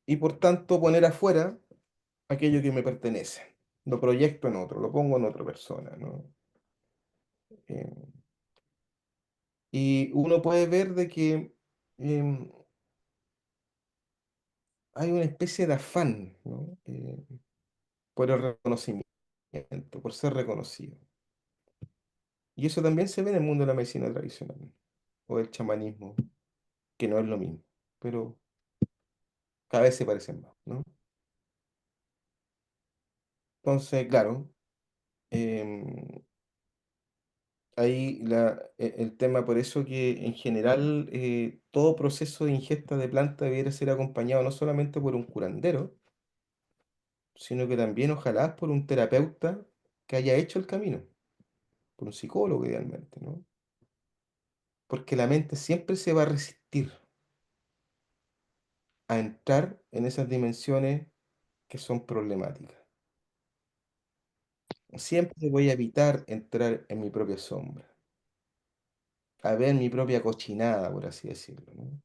y por tanto poner afuera aquello que me pertenece. Lo proyecto en otro, lo pongo en otra persona, ¿no? Eh, y uno puede ver de que em, hay una especie de afán, ¿no? Por el reconocimiento, por ser reconocido. Y eso también se ve en el mundo de la medicina tradicional o del chamanismo, que no es lo mismo, pero cada vez se parecen más, ¿no? Entonces, claro, em, ahí el tema, por eso que en general todo proceso de ingesta de planta debiera ser acompañado no solamente por un curandero, sino que también ojalá por un terapeuta que haya hecho el camino, por un psicólogo idealmente, ¿no? Porque la mente siempre se va a resistir a entrar en esas dimensiones que son problemáticas. Siempre voy a evitar entrar en mi propia sombra, a ver mi propia cochinada, por así decirlo, ¿no?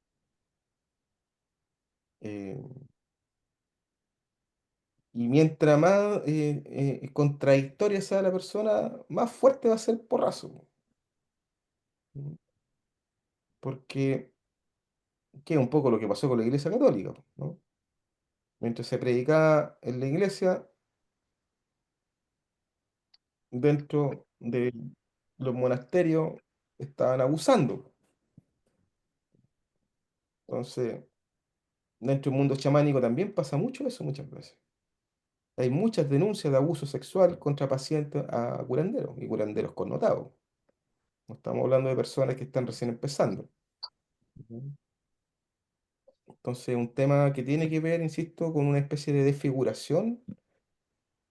Eh, y mientras más contradictoria sea la persona, más fuerte va a ser el porrazo, ¿no? Porque, que es un poco lo que pasó con la Iglesia Católica, ¿no? Mientras se predicaba en la iglesia, dentro de los monasterios estaban abusando. Entonces, dentro del mundo chamánico también pasa mucho eso muchas veces. Hay muchas denuncias de abuso sexual contra pacientes a curanderos y curanderos connotados. No estamos hablando de personas que están recién empezando. Ujú. Entonces, un tema que tiene que ver, insisto, con una especie de desfiguración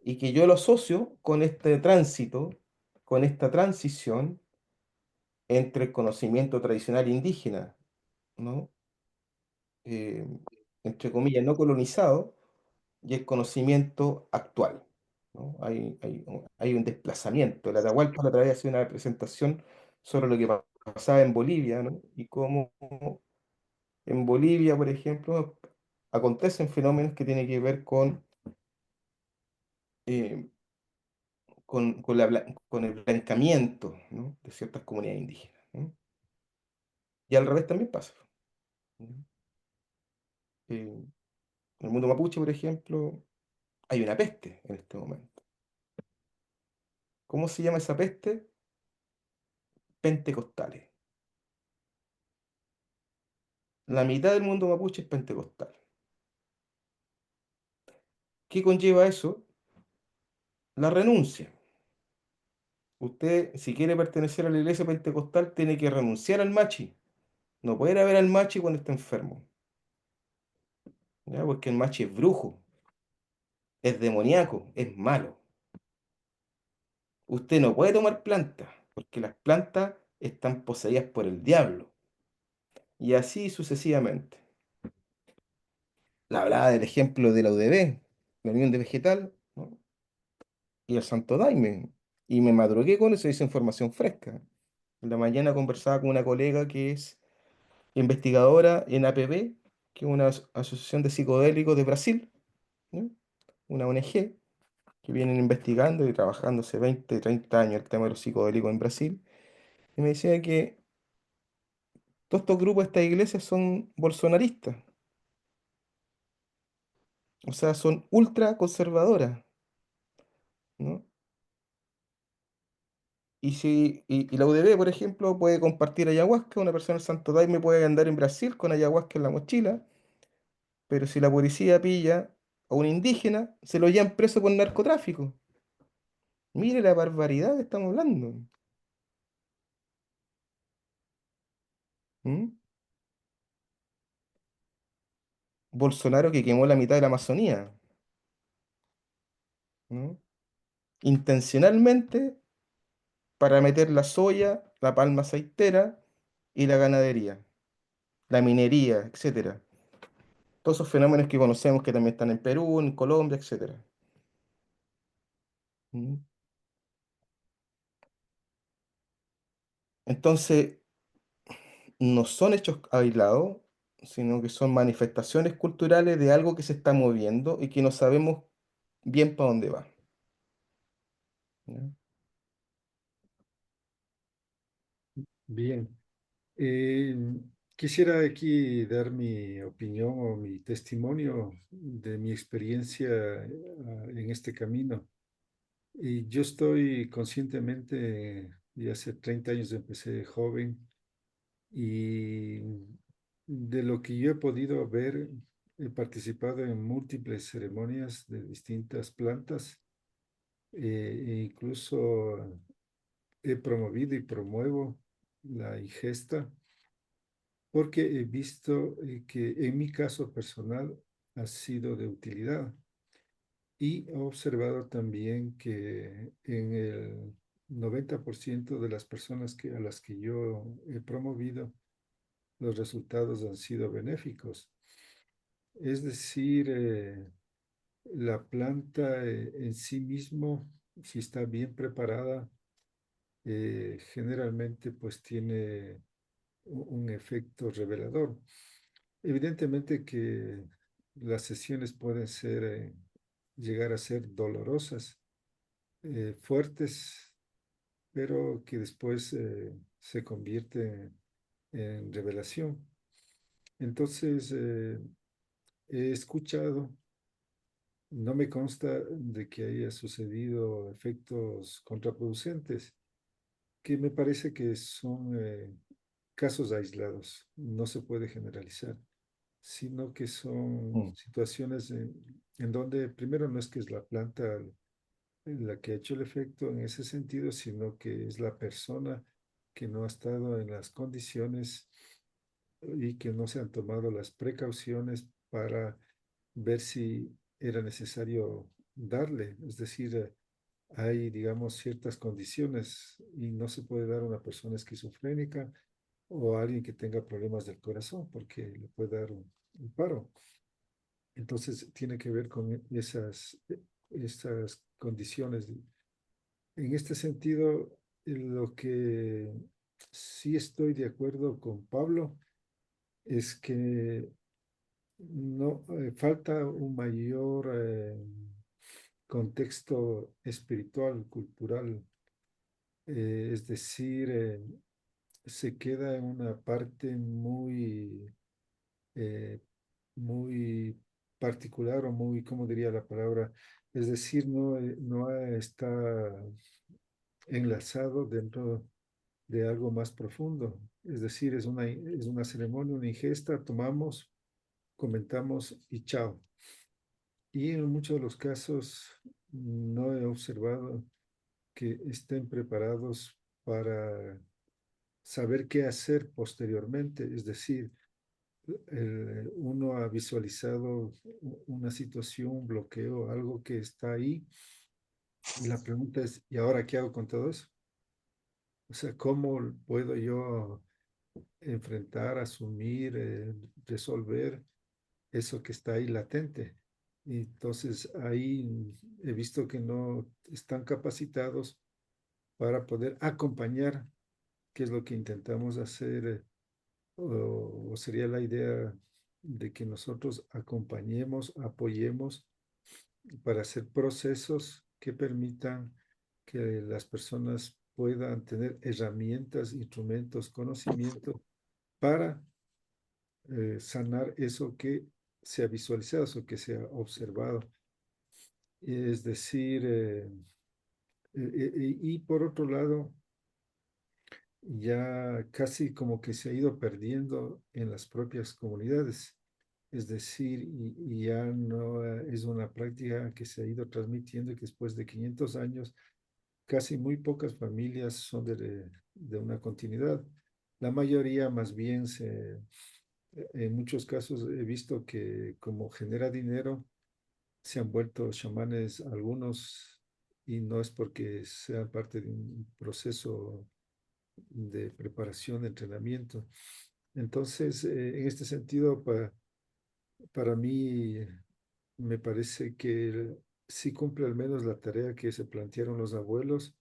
y que yo lo asocio con este tránsito, con esta transición entre el conocimiento tradicional indígena, ¿no? Eh, entre comillas, no colonizado, y el conocimiento actual, ¿no? Hay un desplazamiento. El Atahualpa la otra vez hacía una presentación sobre lo que pasaba en Bolivia, ¿no? Y cómo en Bolivia, por ejemplo, acontecen fenómenos que tienen que ver eh, con el blancamiento, ¿no? de ciertas comunidades indígenas, ¿no? Y al revés también pasa, ¿no? En el mundo mapuche, por ejemplo, hay una peste en este momento. ¿Cómo se llama esa peste? Pentecostales. La mitad del mundo mapuche es pentecostal. ¿Qué conlleva eso? La renuncia. Usted, si quiere pertenecer a la iglesia pentecostal, tiene que renunciar al machi. No puede ir a ver al machi cuando está enfermo, ¿ya? Porque el machi es brujo, es demoníaco, es malo. Usted no puede tomar plantas, porque las plantas están poseídas por el diablo. Y así sucesivamente. Le hablaba del ejemplo de la UDB, la Unión de Vegetal, ¿no? Y el Santo Daime. Y me madrugué con eso, hice información fresca. En la mañana conversaba con una colega que es investigadora en APB, que es una asociación de psicodélicos de Brasil, ¿no? Una ONG que vienen investigando y trabajando hace 20, 30 años el tema de los psicodélicos en Brasil. Y me decía que todos estos grupos, estas iglesias son bolsonaristas, o sea, son ultra conservadoras, ¿no? Y la UDB, por ejemplo, puede compartir ayahuasca, una persona del Santo Daime puede andar en Brasil con ayahuasca en la mochila, pero si la policía pilla a un indígena, se lo llevan preso por narcotráfico. Mire la barbaridad que estamos hablando. ¿Mm? Bolsonaro que quemó la mitad de la Amazonía, ¿no? Intencionalmente para meter la soya, la palma aceitera y la ganadería, la minería, etcétera. Todos esos fenómenos que conocemos que también están en Perú, en Colombia, etcétera. ¿Mm? Entonces, no son hechos aislados, sino que son manifestaciones culturales de algo que se está moviendo y que no sabemos bien para dónde va. ¿Ya? Bien. Eh, Quisiera aquí dar mi opinión o mi testimonio de mi experiencia en este camino. Y yo estoy conscientemente, y hace 30 años empecé joven, y de lo que yo he podido ver, he participado en múltiples ceremonias de distintas plantas, e incluso he promovido y promuevo la ingesta, porque he visto que en mi caso personal ha sido de utilidad. Y he observado también que en el 90% de las personas a las que yo he promovido, los resultados han sido benéficos. Es decir, la planta en sí mismo, si está bien preparada, generalmente pues tiene un efecto revelador. Evidentemente que las sesiones pueden llegar a ser dolorosas, fuertes, pero que después se convierte en revelación. Entonces, he escuchado, no me consta de que haya sucedido efectos contraproducentes, que me parece que son casos aislados, no se puede generalizar, sino que son Mm. situaciones en donde primero no es que es la planta la que ha hecho el efecto en ese sentido, sino que es la persona que no ha estado en las condiciones y que no se han tomado las precauciones para ver si era necesario darle. Es decir, hay, digamos, ciertas condiciones y no se puede dar a una persona esquizofrénica o a alguien que tenga problemas del corazón porque le puede dar un paro. Entonces, tiene que ver con esas condiciones. En este sentido, lo que sí estoy de acuerdo con Pablo es que no falta un mayor contexto espiritual, cultural, es decir, se queda en una parte eh, muy particular o muy, ¿cómo diría la palabra? Es decir, no está enlazado dentro de algo más profundo. Es decir, es una ceremonia, una ingesta, tomamos, comentamos y chao. Y en muchos de los casos no he observado que estén preparados para saber qué hacer posteriormente. Es decir, uno ha visualizado una situación, un bloqueo, algo que está ahí. Y la pregunta es, ¿y ahora qué hago con todo eso? O sea, ¿cómo puedo yo enfrentar, asumir, resolver eso que está ahí latente? Y entonces ahí he visto que no están capacitados para poder acompañar, que es lo que intentamos hacer, o sería la idea de que nosotros acompañemos, apoyemos para hacer procesos que permitan que las personas puedan tener herramientas, instrumentos, conocimientos para sanar eso que se ha visualizado, eso que se ha observado. Es decir, y por otro lado, ya casi como que se ha ido perdiendo en las propias comunidades. Es decir, y ya no es una práctica que se ha ido transmitiendo y que después de 500 años casi muy pocas familias son de una continuidad. La mayoría más bien en muchos casos he visto que como genera dinero, se han vuelto chamanes algunos y no es porque sean parte de un proceso de preparación, de entrenamiento. Entonces, en este sentido, para mí me parece que sí cumple al menos la tarea que se plantearon los abuelos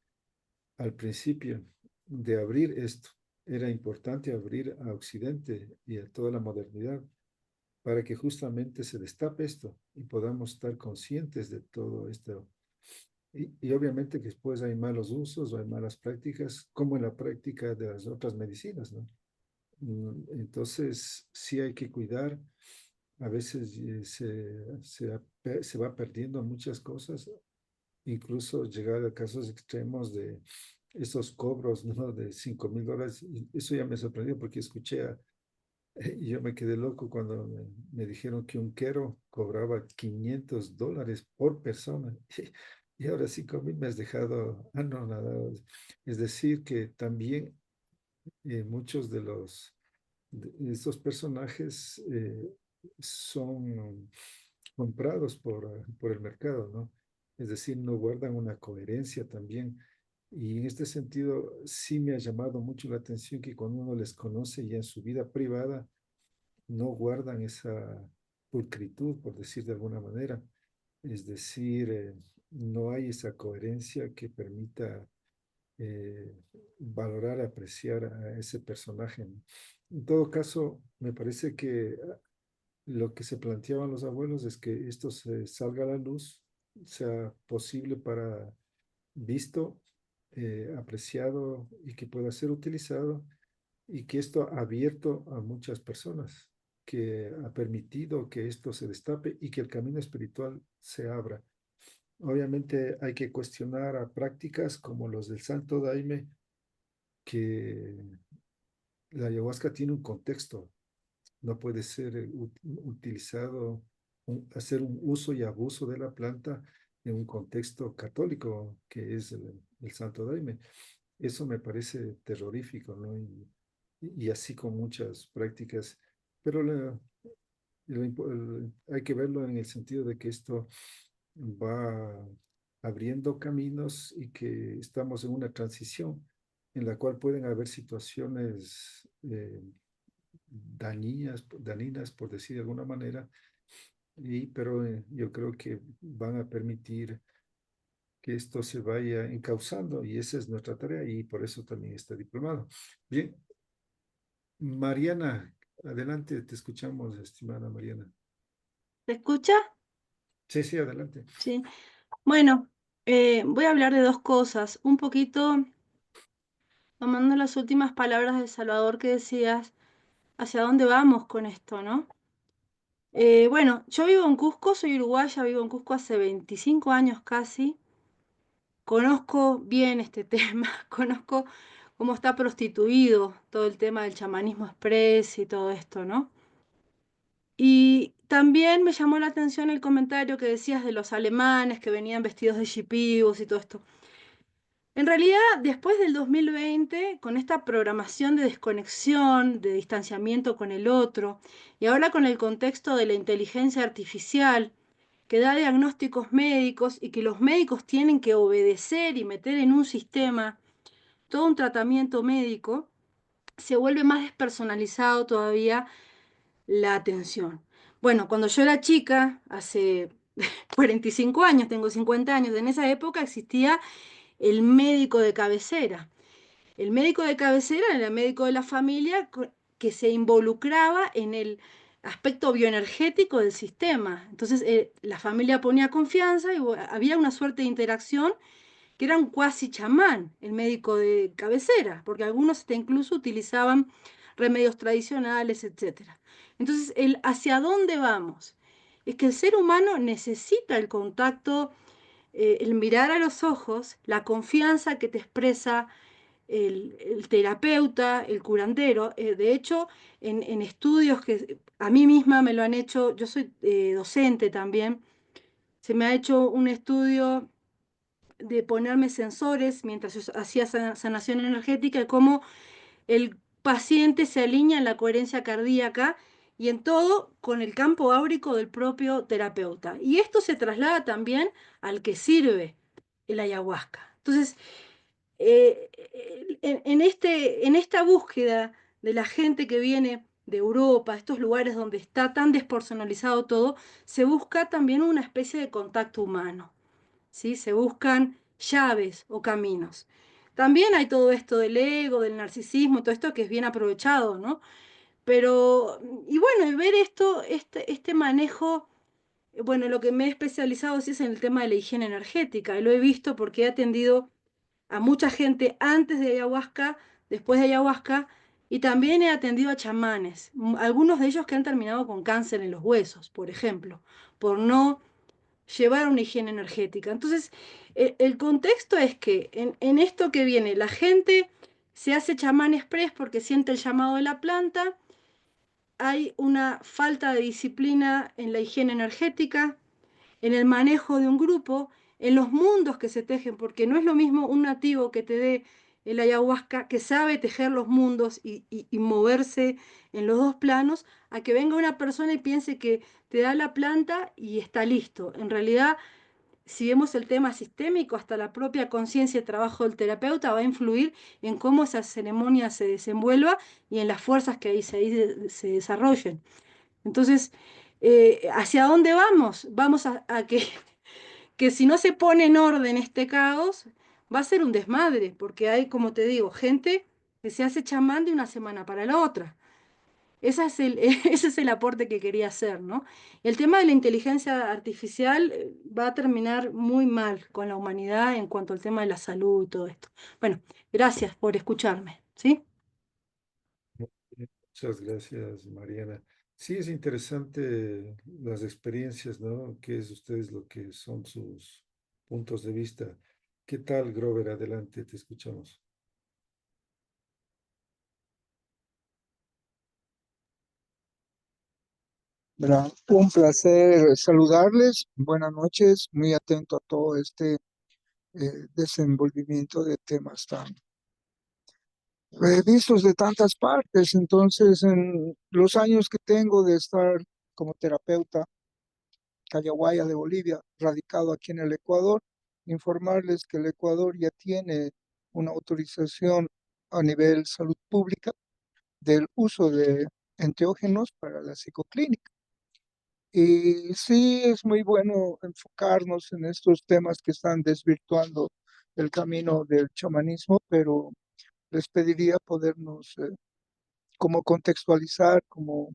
al principio de abrir esto. Era importante abrir a Occidente y a toda la modernidad para que justamente se destape esto y podamos estar conscientes de todo esto. Y obviamente que después hay malos usos o hay malas prácticas, como en la práctica de las otras medicinas, ¿no? Entonces, sí hay que cuidar. A veces se va perdiendo muchas cosas, incluso llegar a casos extremos de esos cobros, ¿no? De $5,000. Y eso ya me sorprendió porque y yo me quedé loco cuando me dijeron que un quero cobraba $500 por persona. Y ahora 5,000 me has dejado anonadado. Es decir, que también muchos de estos personajes son comprados por el mercado, ¿no? Es decir, no guardan una coherencia también. Y en este sentido, sí me ha llamado mucho la atención que cuando uno les conoce ya en su vida privada, no guardan esa pulcritud, por decir de alguna manera. Es decir, no hay esa coherencia que permita valorar, apreciar a ese personaje, ¿no? En todo caso, me parece que lo que se planteaban los abuelos es que esto se salga a la luz, sea posible para visto, apreciado y que pueda ser utilizado y que esto ha abierto a muchas personas, que ha permitido que esto se destape y que el camino espiritual se abra. Obviamente hay que cuestionar a prácticas como los del Santo Daime, que la ayahuasca tiene un contexto, no puede ser utilizado, hacer un uso y abuso de la planta en un contexto católico, que es el Santo Daime. Eso me parece terrorífico, ¿no? y así con muchas prácticas, pero hay que verlo en el sentido de que esto va abriendo caminos y que estamos en una transición en la cual pueden haber situaciones dañinas, por decir de alguna manera, pero yo creo que van a permitir que esto se vaya encauzando y esa es nuestra tarea y por eso también está diplomado. Bien, Mariana, adelante, te escuchamos, estimada Mariana. ¿Se escucha? Sí, sí, adelante. Sí. Bueno, voy a hablar de dos cosas. Un poquito tomando las últimas palabras de Salvador que decías, ¿hacia dónde vamos con esto, no? Bueno, yo vivo en Cusco, soy uruguaya, vivo en Cusco hace 25 años casi. Conozco bien este tema, conozco cómo está prostituido todo el tema del chamanismo express y todo esto, ¿no? Y también me llamó la atención el comentario que decías de los alemanes que venían vestidos de shipibos y todo esto. En realidad, después del 2020, con esta programación de desconexión, de distanciamiento con el otro, y ahora con el contexto de la inteligencia artificial, que da diagnósticos médicos y que los médicos tienen que obedecer y meter en un sistema todo un tratamiento médico, se vuelve más despersonalizado todavía la atención. Bueno, cuando yo era chica, hace 45 años, tengo 50 años, en esa época existía el médico de cabecera. El médico de cabecera era el médico de la familia que se involucraba en el aspecto bioenergético del sistema. Entonces, la familia ponía confianza y había una suerte de interacción que era un cuasi chamán, el médico de cabecera, porque algunos hasta incluso utilizaban remedios tradicionales, etcétera. Entonces, ¿hacia dónde vamos? Es que el ser humano necesita el contacto, el mirar a los ojos, la confianza que te expresa el terapeuta, el curandero. De hecho, en estudios que a mí misma me lo han hecho, yo soy docente también, se me ha hecho un estudio de ponerme sensores mientras yo hacía sanación energética y cómo el paciente se alinea en la coherencia cardíaca y en todo con el campo áurico del propio terapeuta. Y esto se traslada también al que sirve el ayahuasca. Entonces, en esta búsqueda de la gente que viene de Europa, estos lugares donde está tan despersonalizado todo, se busca también una especie de contacto humano. ¿Sí? Se buscan llaves o caminos. También hay todo esto del ego, del narcisismo, todo esto que es bien aprovechado, ¿no? Pero, y bueno, y ver esto, este manejo, bueno, lo que me he especializado sí es en el tema de la higiene energética, y lo he visto porque he atendido a mucha gente antes de ayahuasca, después de ayahuasca, y también he atendido a chamanes, algunos de ellos que han terminado con cáncer en los huesos, por ejemplo, por no llevar una higiene energética. Entonces, el contexto es que en esto que viene, la gente se hace chamán express porque siente el llamado de la planta, hay una falta de disciplina en la higiene energética, en el manejo de un grupo, en los mundos que se tejen, porque no es lo mismo un nativo que te dé el ayahuasca, que sabe tejer los mundos y moverse en los dos planos, a que venga una persona y piense que te da la planta y está listo. En realidad, si vemos el tema sistémico, hasta la propia conciencia y trabajo del terapeuta va a influir en cómo esa ceremonia se desenvuelva y en las fuerzas que ahí se desarrollen. Entonces, ¿hacia dónde vamos? Vamos a que si no se pone en orden este caos, va a ser un desmadre, porque hay, como te digo, gente que se hace chamán de una semana para la otra. Ese es el aporte que quería hacer, ¿no? El tema de la inteligencia artificial va a terminar muy mal con la humanidad en cuanto al tema de la salud y todo esto. Bueno, gracias por escucharme, ¿sí? Muchas gracias, Mariana. Sí, es interesante las experiencias, ¿no? ¿Qué es ustedes lo que son sus puntos de vista? ¿Qué tal, Grover? Adelante, te escuchamos. Bueno, un placer saludarles. Buenas noches. Muy atento a todo este desenvolvimiento de temas tan vistos de tantas partes. Entonces, en los años que tengo de estar como terapeuta callahuaya de Bolivia, radicado aquí en el Ecuador, informarles que el Ecuador ya tiene una autorización a nivel salud pública del uso de enteógenos para la psicoclínica. Y sí, es muy bueno enfocarnos en estos temas que están desvirtuando el camino del chamanismo, pero les pediría podernos como contextualizar, como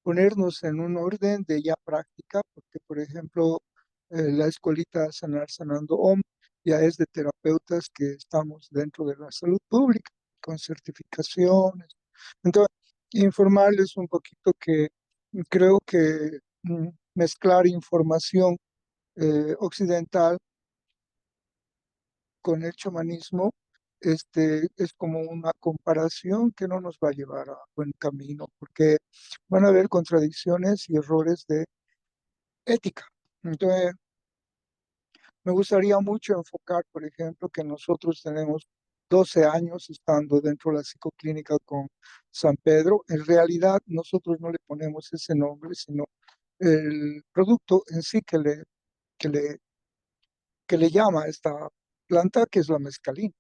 ponernos en un orden de ya práctica, porque por ejemplo, la escuelita Sanar Sanando Om ya es de terapeutas que estamos dentro de la salud pública, con certificaciones. Entonces, informarles un poquito que creo que mezclar información occidental con el chamanismo es como una comparación que no nos va a llevar a buen camino, porque van a haber contradicciones y errores de ética. Entonces, me gustaría mucho enfocar, por ejemplo, que nosotros tenemos 12 años estando dentro de la psicoclínica con San Pedro. En realidad, nosotros no le ponemos ese nombre, sino el producto en sí que le, que le llama a esta planta, que es la mescalina.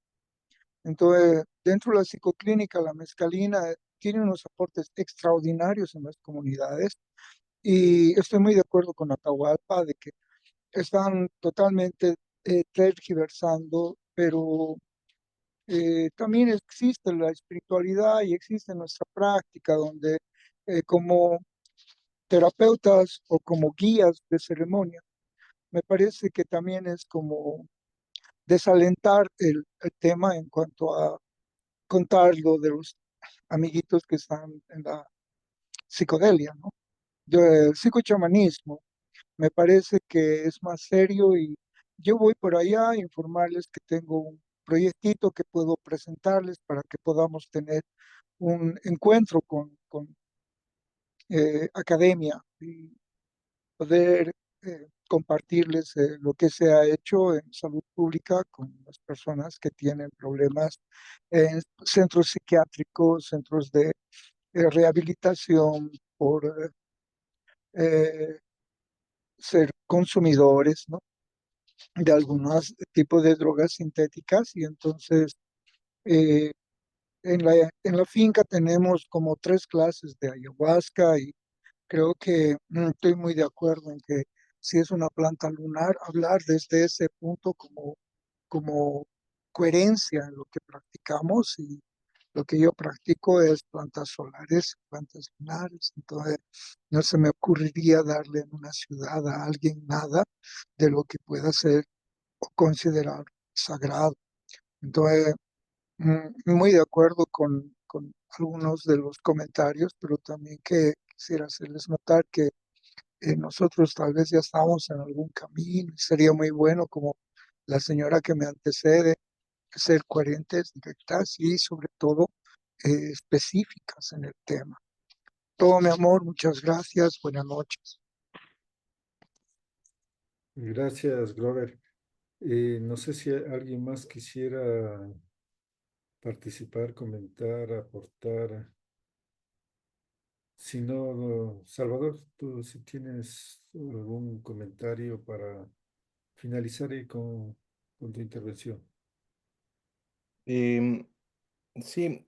Entonces, dentro de la psicoclínica, la mescalina tiene unos aportes extraordinarios en las comunidades y estoy muy de acuerdo con Atahualpa de que están totalmente tergiversando, pero también existe la espiritualidad y existe nuestra práctica donde como terapeutas o como guías de ceremonia, me parece que también es como desalentar el tema en cuanto a contar lo de los amiguitos que están en la psicodelia, ¿no? El psicochamanismo me parece que es más serio y yo voy por allá a informarles que tengo un proyectito que puedo presentarles para que podamos tener un encuentro con academia y poder compartirles lo que se ha hecho en salud pública con las personas que tienen problemas en centros psiquiátricos, centros de rehabilitación por eh, ser consumidores, ¿no? De algunos tipos de drogas sintéticas y entonces eh, en la finca tenemos como 3 clases de ayahuasca y creo que estoy muy de acuerdo en que si es una planta lunar, hablar desde ese punto como coherencia en lo que practicamos y lo que yo practico es plantas solares, plantas lunares, entonces no se me ocurriría darle en una ciudad a alguien nada de lo que pueda ser o considerar sagrado. Entonces, muy de acuerdo con algunos de los comentarios, pero también que quisiera hacerles notar que nosotros tal vez ya estamos en algún camino y sería muy bueno como la señora que me antecede, ser coherentes, directas y sobre todo específicas en el tema. Todo mi amor, muchas gracias, buenas noches. Gracias, Glover. No sé si alguien más quisiera participar, comentar, aportar. Si no, Salvador, tú si tienes algún comentario para finalizar con tu intervención. Em, sí,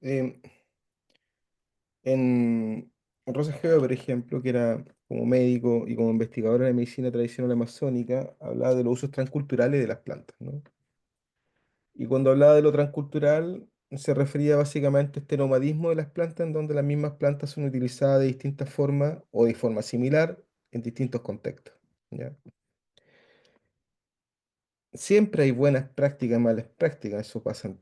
en Rosa Geo, por ejemplo, que era como médico y como investigadora de medicina tradicional amazónica, hablaba de los usos transculturales de las plantas, ¿no? Y cuando hablaba de lo transcultural, se refería básicamente a este nomadismo de las plantas, en donde las mismas plantas son utilizadas de distintas formas o de forma similar en distintos contextos, ¿ya? Siempre hay buenas prácticas y malas prácticas, eso pasa en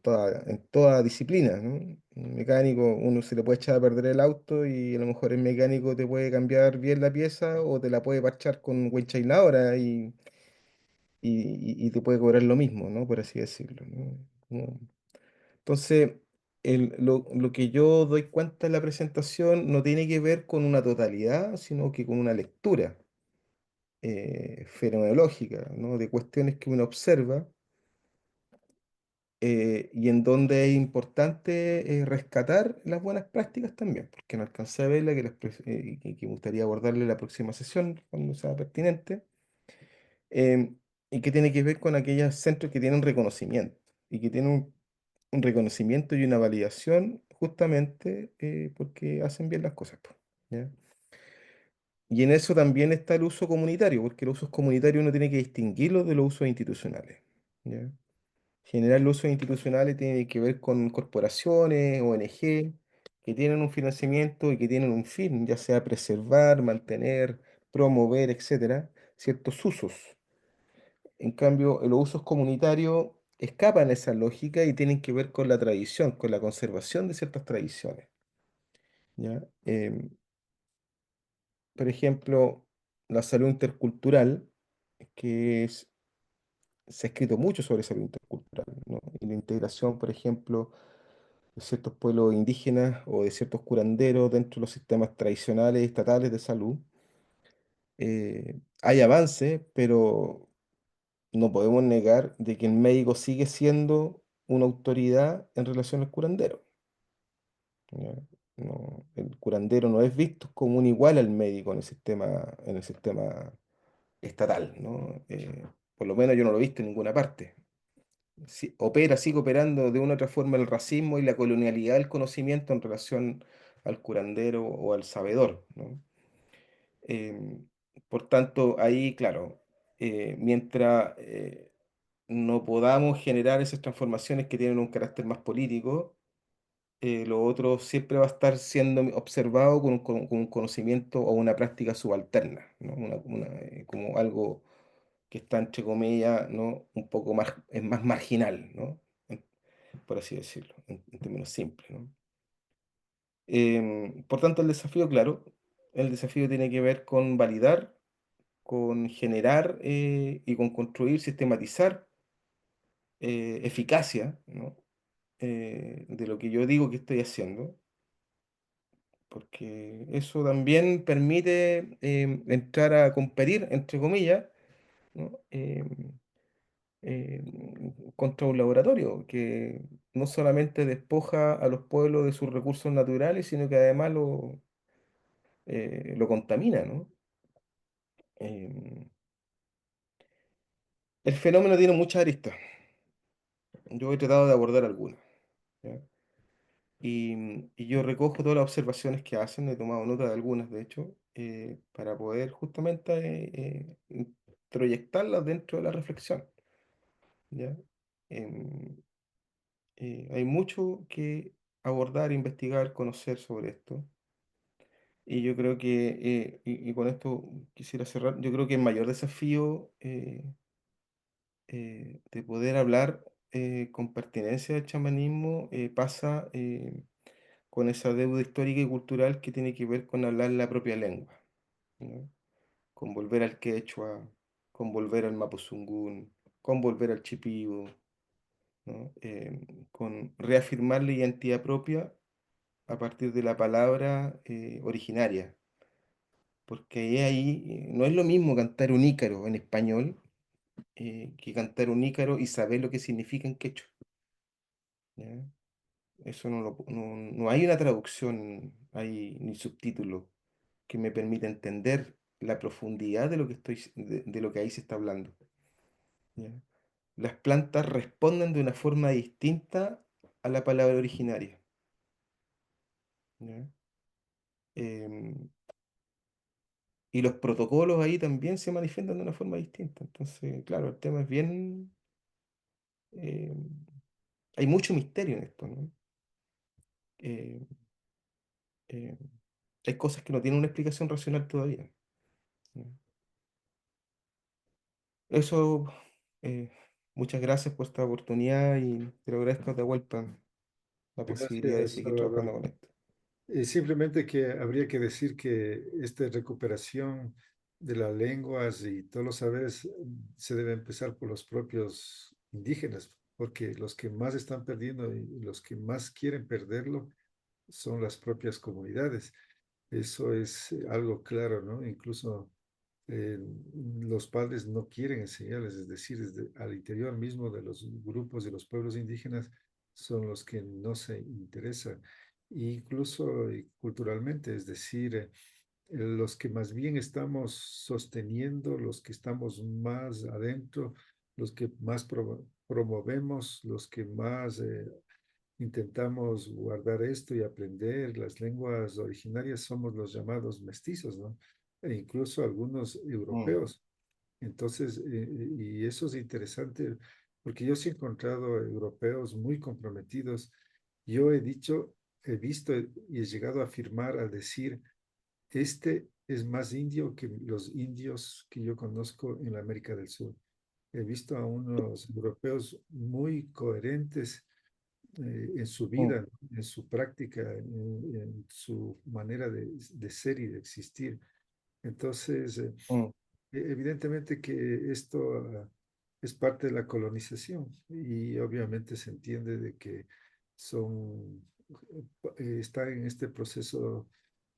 toda disciplina, ¿no? Un mecánico, uno se le puede echar a perder el auto y a lo mejor el mecánico te puede cambiar bien la pieza o te la puede parchar con wincha aisladora y te puede cobrar lo mismo, ¿no? Por así decirlo, ¿no? Entonces, lo que yo doy cuenta en la presentación no tiene que ver con una totalidad, sino que con una lectura fenomenológica, ¿no? De cuestiones que uno observa y en donde es importante rescatar las buenas prácticas también, porque no alcancé a verla, que me gustaría abordarle en la próxima sesión cuando sea pertinente, y que tiene que ver con aquellos centros que tienen reconocimiento y que tienen un reconocimiento y una validación justamente porque hacen bien las cosas, po, ¿ya? Y en eso también está el uso comunitario, porque los usos comunitarios uno tiene que distinguirlos de los usos institucionales, ¿ya? General, los usos institucionales tienen que ver con corporaciones, ONG, que tienen un financiamiento y que tienen un fin, ya sea preservar, mantener, promover, etcétera, ciertos usos. En cambio, los usos comunitarios escapan a esa lógica y tienen que ver con la tradición, con la conservación de ciertas tradiciones, ¿ya? Por ejemplo, la salud intercultural, que se ha escrito mucho sobre salud intercultural, ¿no? Y la integración, por ejemplo, de ciertos pueblos indígenas o de ciertos curanderos dentro de los sistemas tradicionales estatales de salud. Hay avances, pero no podemos negar de que el médico sigue siendo una autoridad en relación al curandero, ¿ya? El curandero no es visto como un igual al médico en el sistema estatal, ¿no? Por lo menos yo no lo he visto en ninguna parte. Sigue operando de una u otra forma el racismo y la colonialidad del conocimiento en relación al curandero o al sabedor, ¿no? Em, por tanto, ahí, claro, mientras no podamos generar esas transformaciones que tienen un carácter más político, lo otro siempre va a estar siendo observado con un conocimiento o una práctica subalterna, ¿no? Como algo que está entre comillas, ¿no? Un poco más, es más marginal, ¿no? En- por así decirlo, en términos simples, ¿no? Por tanto, el desafío, claro, el desafío tiene que ver con validar, con generar y con construir, sistematizar eficacia, ¿no? De lo que yo digo que estoy haciendo, porque eso también permite entrar a competir, entre comillas, ¿no? eh, contra un laboratorio que no solamente despoja a los pueblos de sus recursos naturales, sino que además lo contamina, ¿no? Em, el fenómeno tiene muchas aristas. Yo he tratado de abordar algunas, ¿ya? Y yo recojo todas las observaciones que hacen, he tomado nota de algunas, de hecho, para poder justamente proyectarlas dentro de la reflexión, ¿ya? Em, hay mucho que abordar, investigar, conocer sobre esto. Y yo creo que, y con esto quisiera cerrar, yo creo que el mayor desafío de poder hablar con pertinencia del chamanismo pasa con esa deuda histórica y cultural que tiene que ver con hablar la propia lengua, ¿no? Con volver al quechua, con volver al mapuzungún, con volver al chipío, ¿no? Con reafirmar la identidad propia a partir de la palabra originaria, porque ahí no es lo mismo cantar un ícaro en español que cantar un ícaro y saber lo que significa en quechua, ¿ya? Eso no hay una traducción, hay ni subtítulo que me permita entender la profundidad de lo que de lo que ahí se está hablando, ¿ya? Las plantas responden de una forma distinta a la palabra originaria, ¿ya? Em, y los protocolos ahí también se manifiestan de una forma distinta. Entonces, claro, el tema es bien... eh, hay mucho misterio en esto, ¿no? Eh, eh, hay cosas que no tienen una explicación racional todavía, ¿no? Eso, eh, muchas gracias por esta oportunidad y te lo agradezco de vuelta la posibilidad de Gracias, seguir trabajando Salvador. con esto. Simplemente que habría que decir que esta recuperación de las lenguas y todos los saberes se debe empezar por los propios indígenas, porque los que más están perdiendo y los que más quieren perderlo son las propias comunidades. Eso es algo claro, ¿no? Incluso los padres no quieren enseñarles, es decir, al interior mismo de los grupos de los pueblos indígenas son los que no se interesan, incluso culturalmente, es decir, los que más bien estamos sosteniendo, los que estamos más adentro, los que más promovemos, los que más intentamos guardar esto y aprender las lenguas originarias, somos los llamados mestizos, ¿no? E incluso algunos europeos. Entonces, y eso es interesante, porque yo sí he encontrado europeos muy comprometidos. Yo he dicho, he visto y he llegado a afirmar, a decir, este es más indio que los indios que yo conozco en la América del Sur. He visto a unos europeos muy coherentes en su Mm, vida, en su práctica, en su manera de ser y de existir. Entonces, mm, evidentemente que esto es parte de la colonización y obviamente se entiende de que son, está en este proceso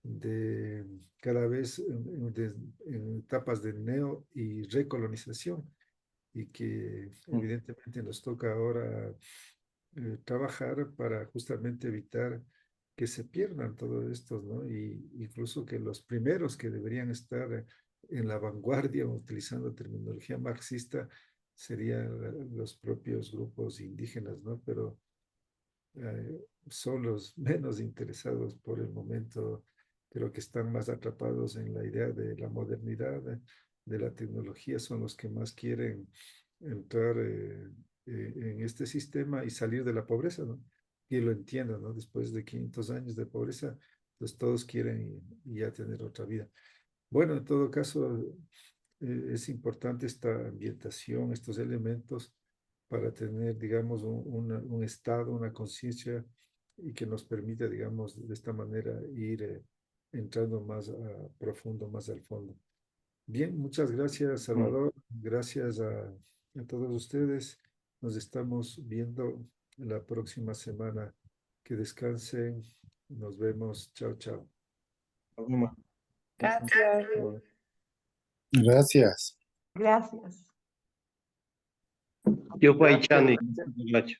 de cada vez en etapas de neo y recolonización y que mm, evidentemente nos toca ahora trabajar para justamente evitar que se pierdan todos estos, ¿no? Y incluso que los primeros que deberían estar en la vanguardia utilizando terminología marxista serían los propios grupos indígenas, ¿no? Pero son los menos interesados por el momento, creo que están más atrapados en la idea de la modernidad, de la tecnología, son los que más quieren entrar en este sistema y salir de la pobreza, ¿no? Y lo entiendan, ¿no? Después de 500 años de pobreza, pues todos quieren y ya tener otra vida. Bueno, en todo caso, es importante esta ambientación, estos elementos para tener, digamos, un estado, una conciencia y que nos permita, digamos, de esta manera ir entrando más a profundo, más al fondo. Bien, muchas gracias, mm. Salvador. Gracias a todos ustedes. Nos estamos viendo la próxima semana. Que descansen. Nos vemos. Chao, chao. Nos vemos. Gracias. Chao. Gracias. Gracias. Yo fui Gracias. Chani.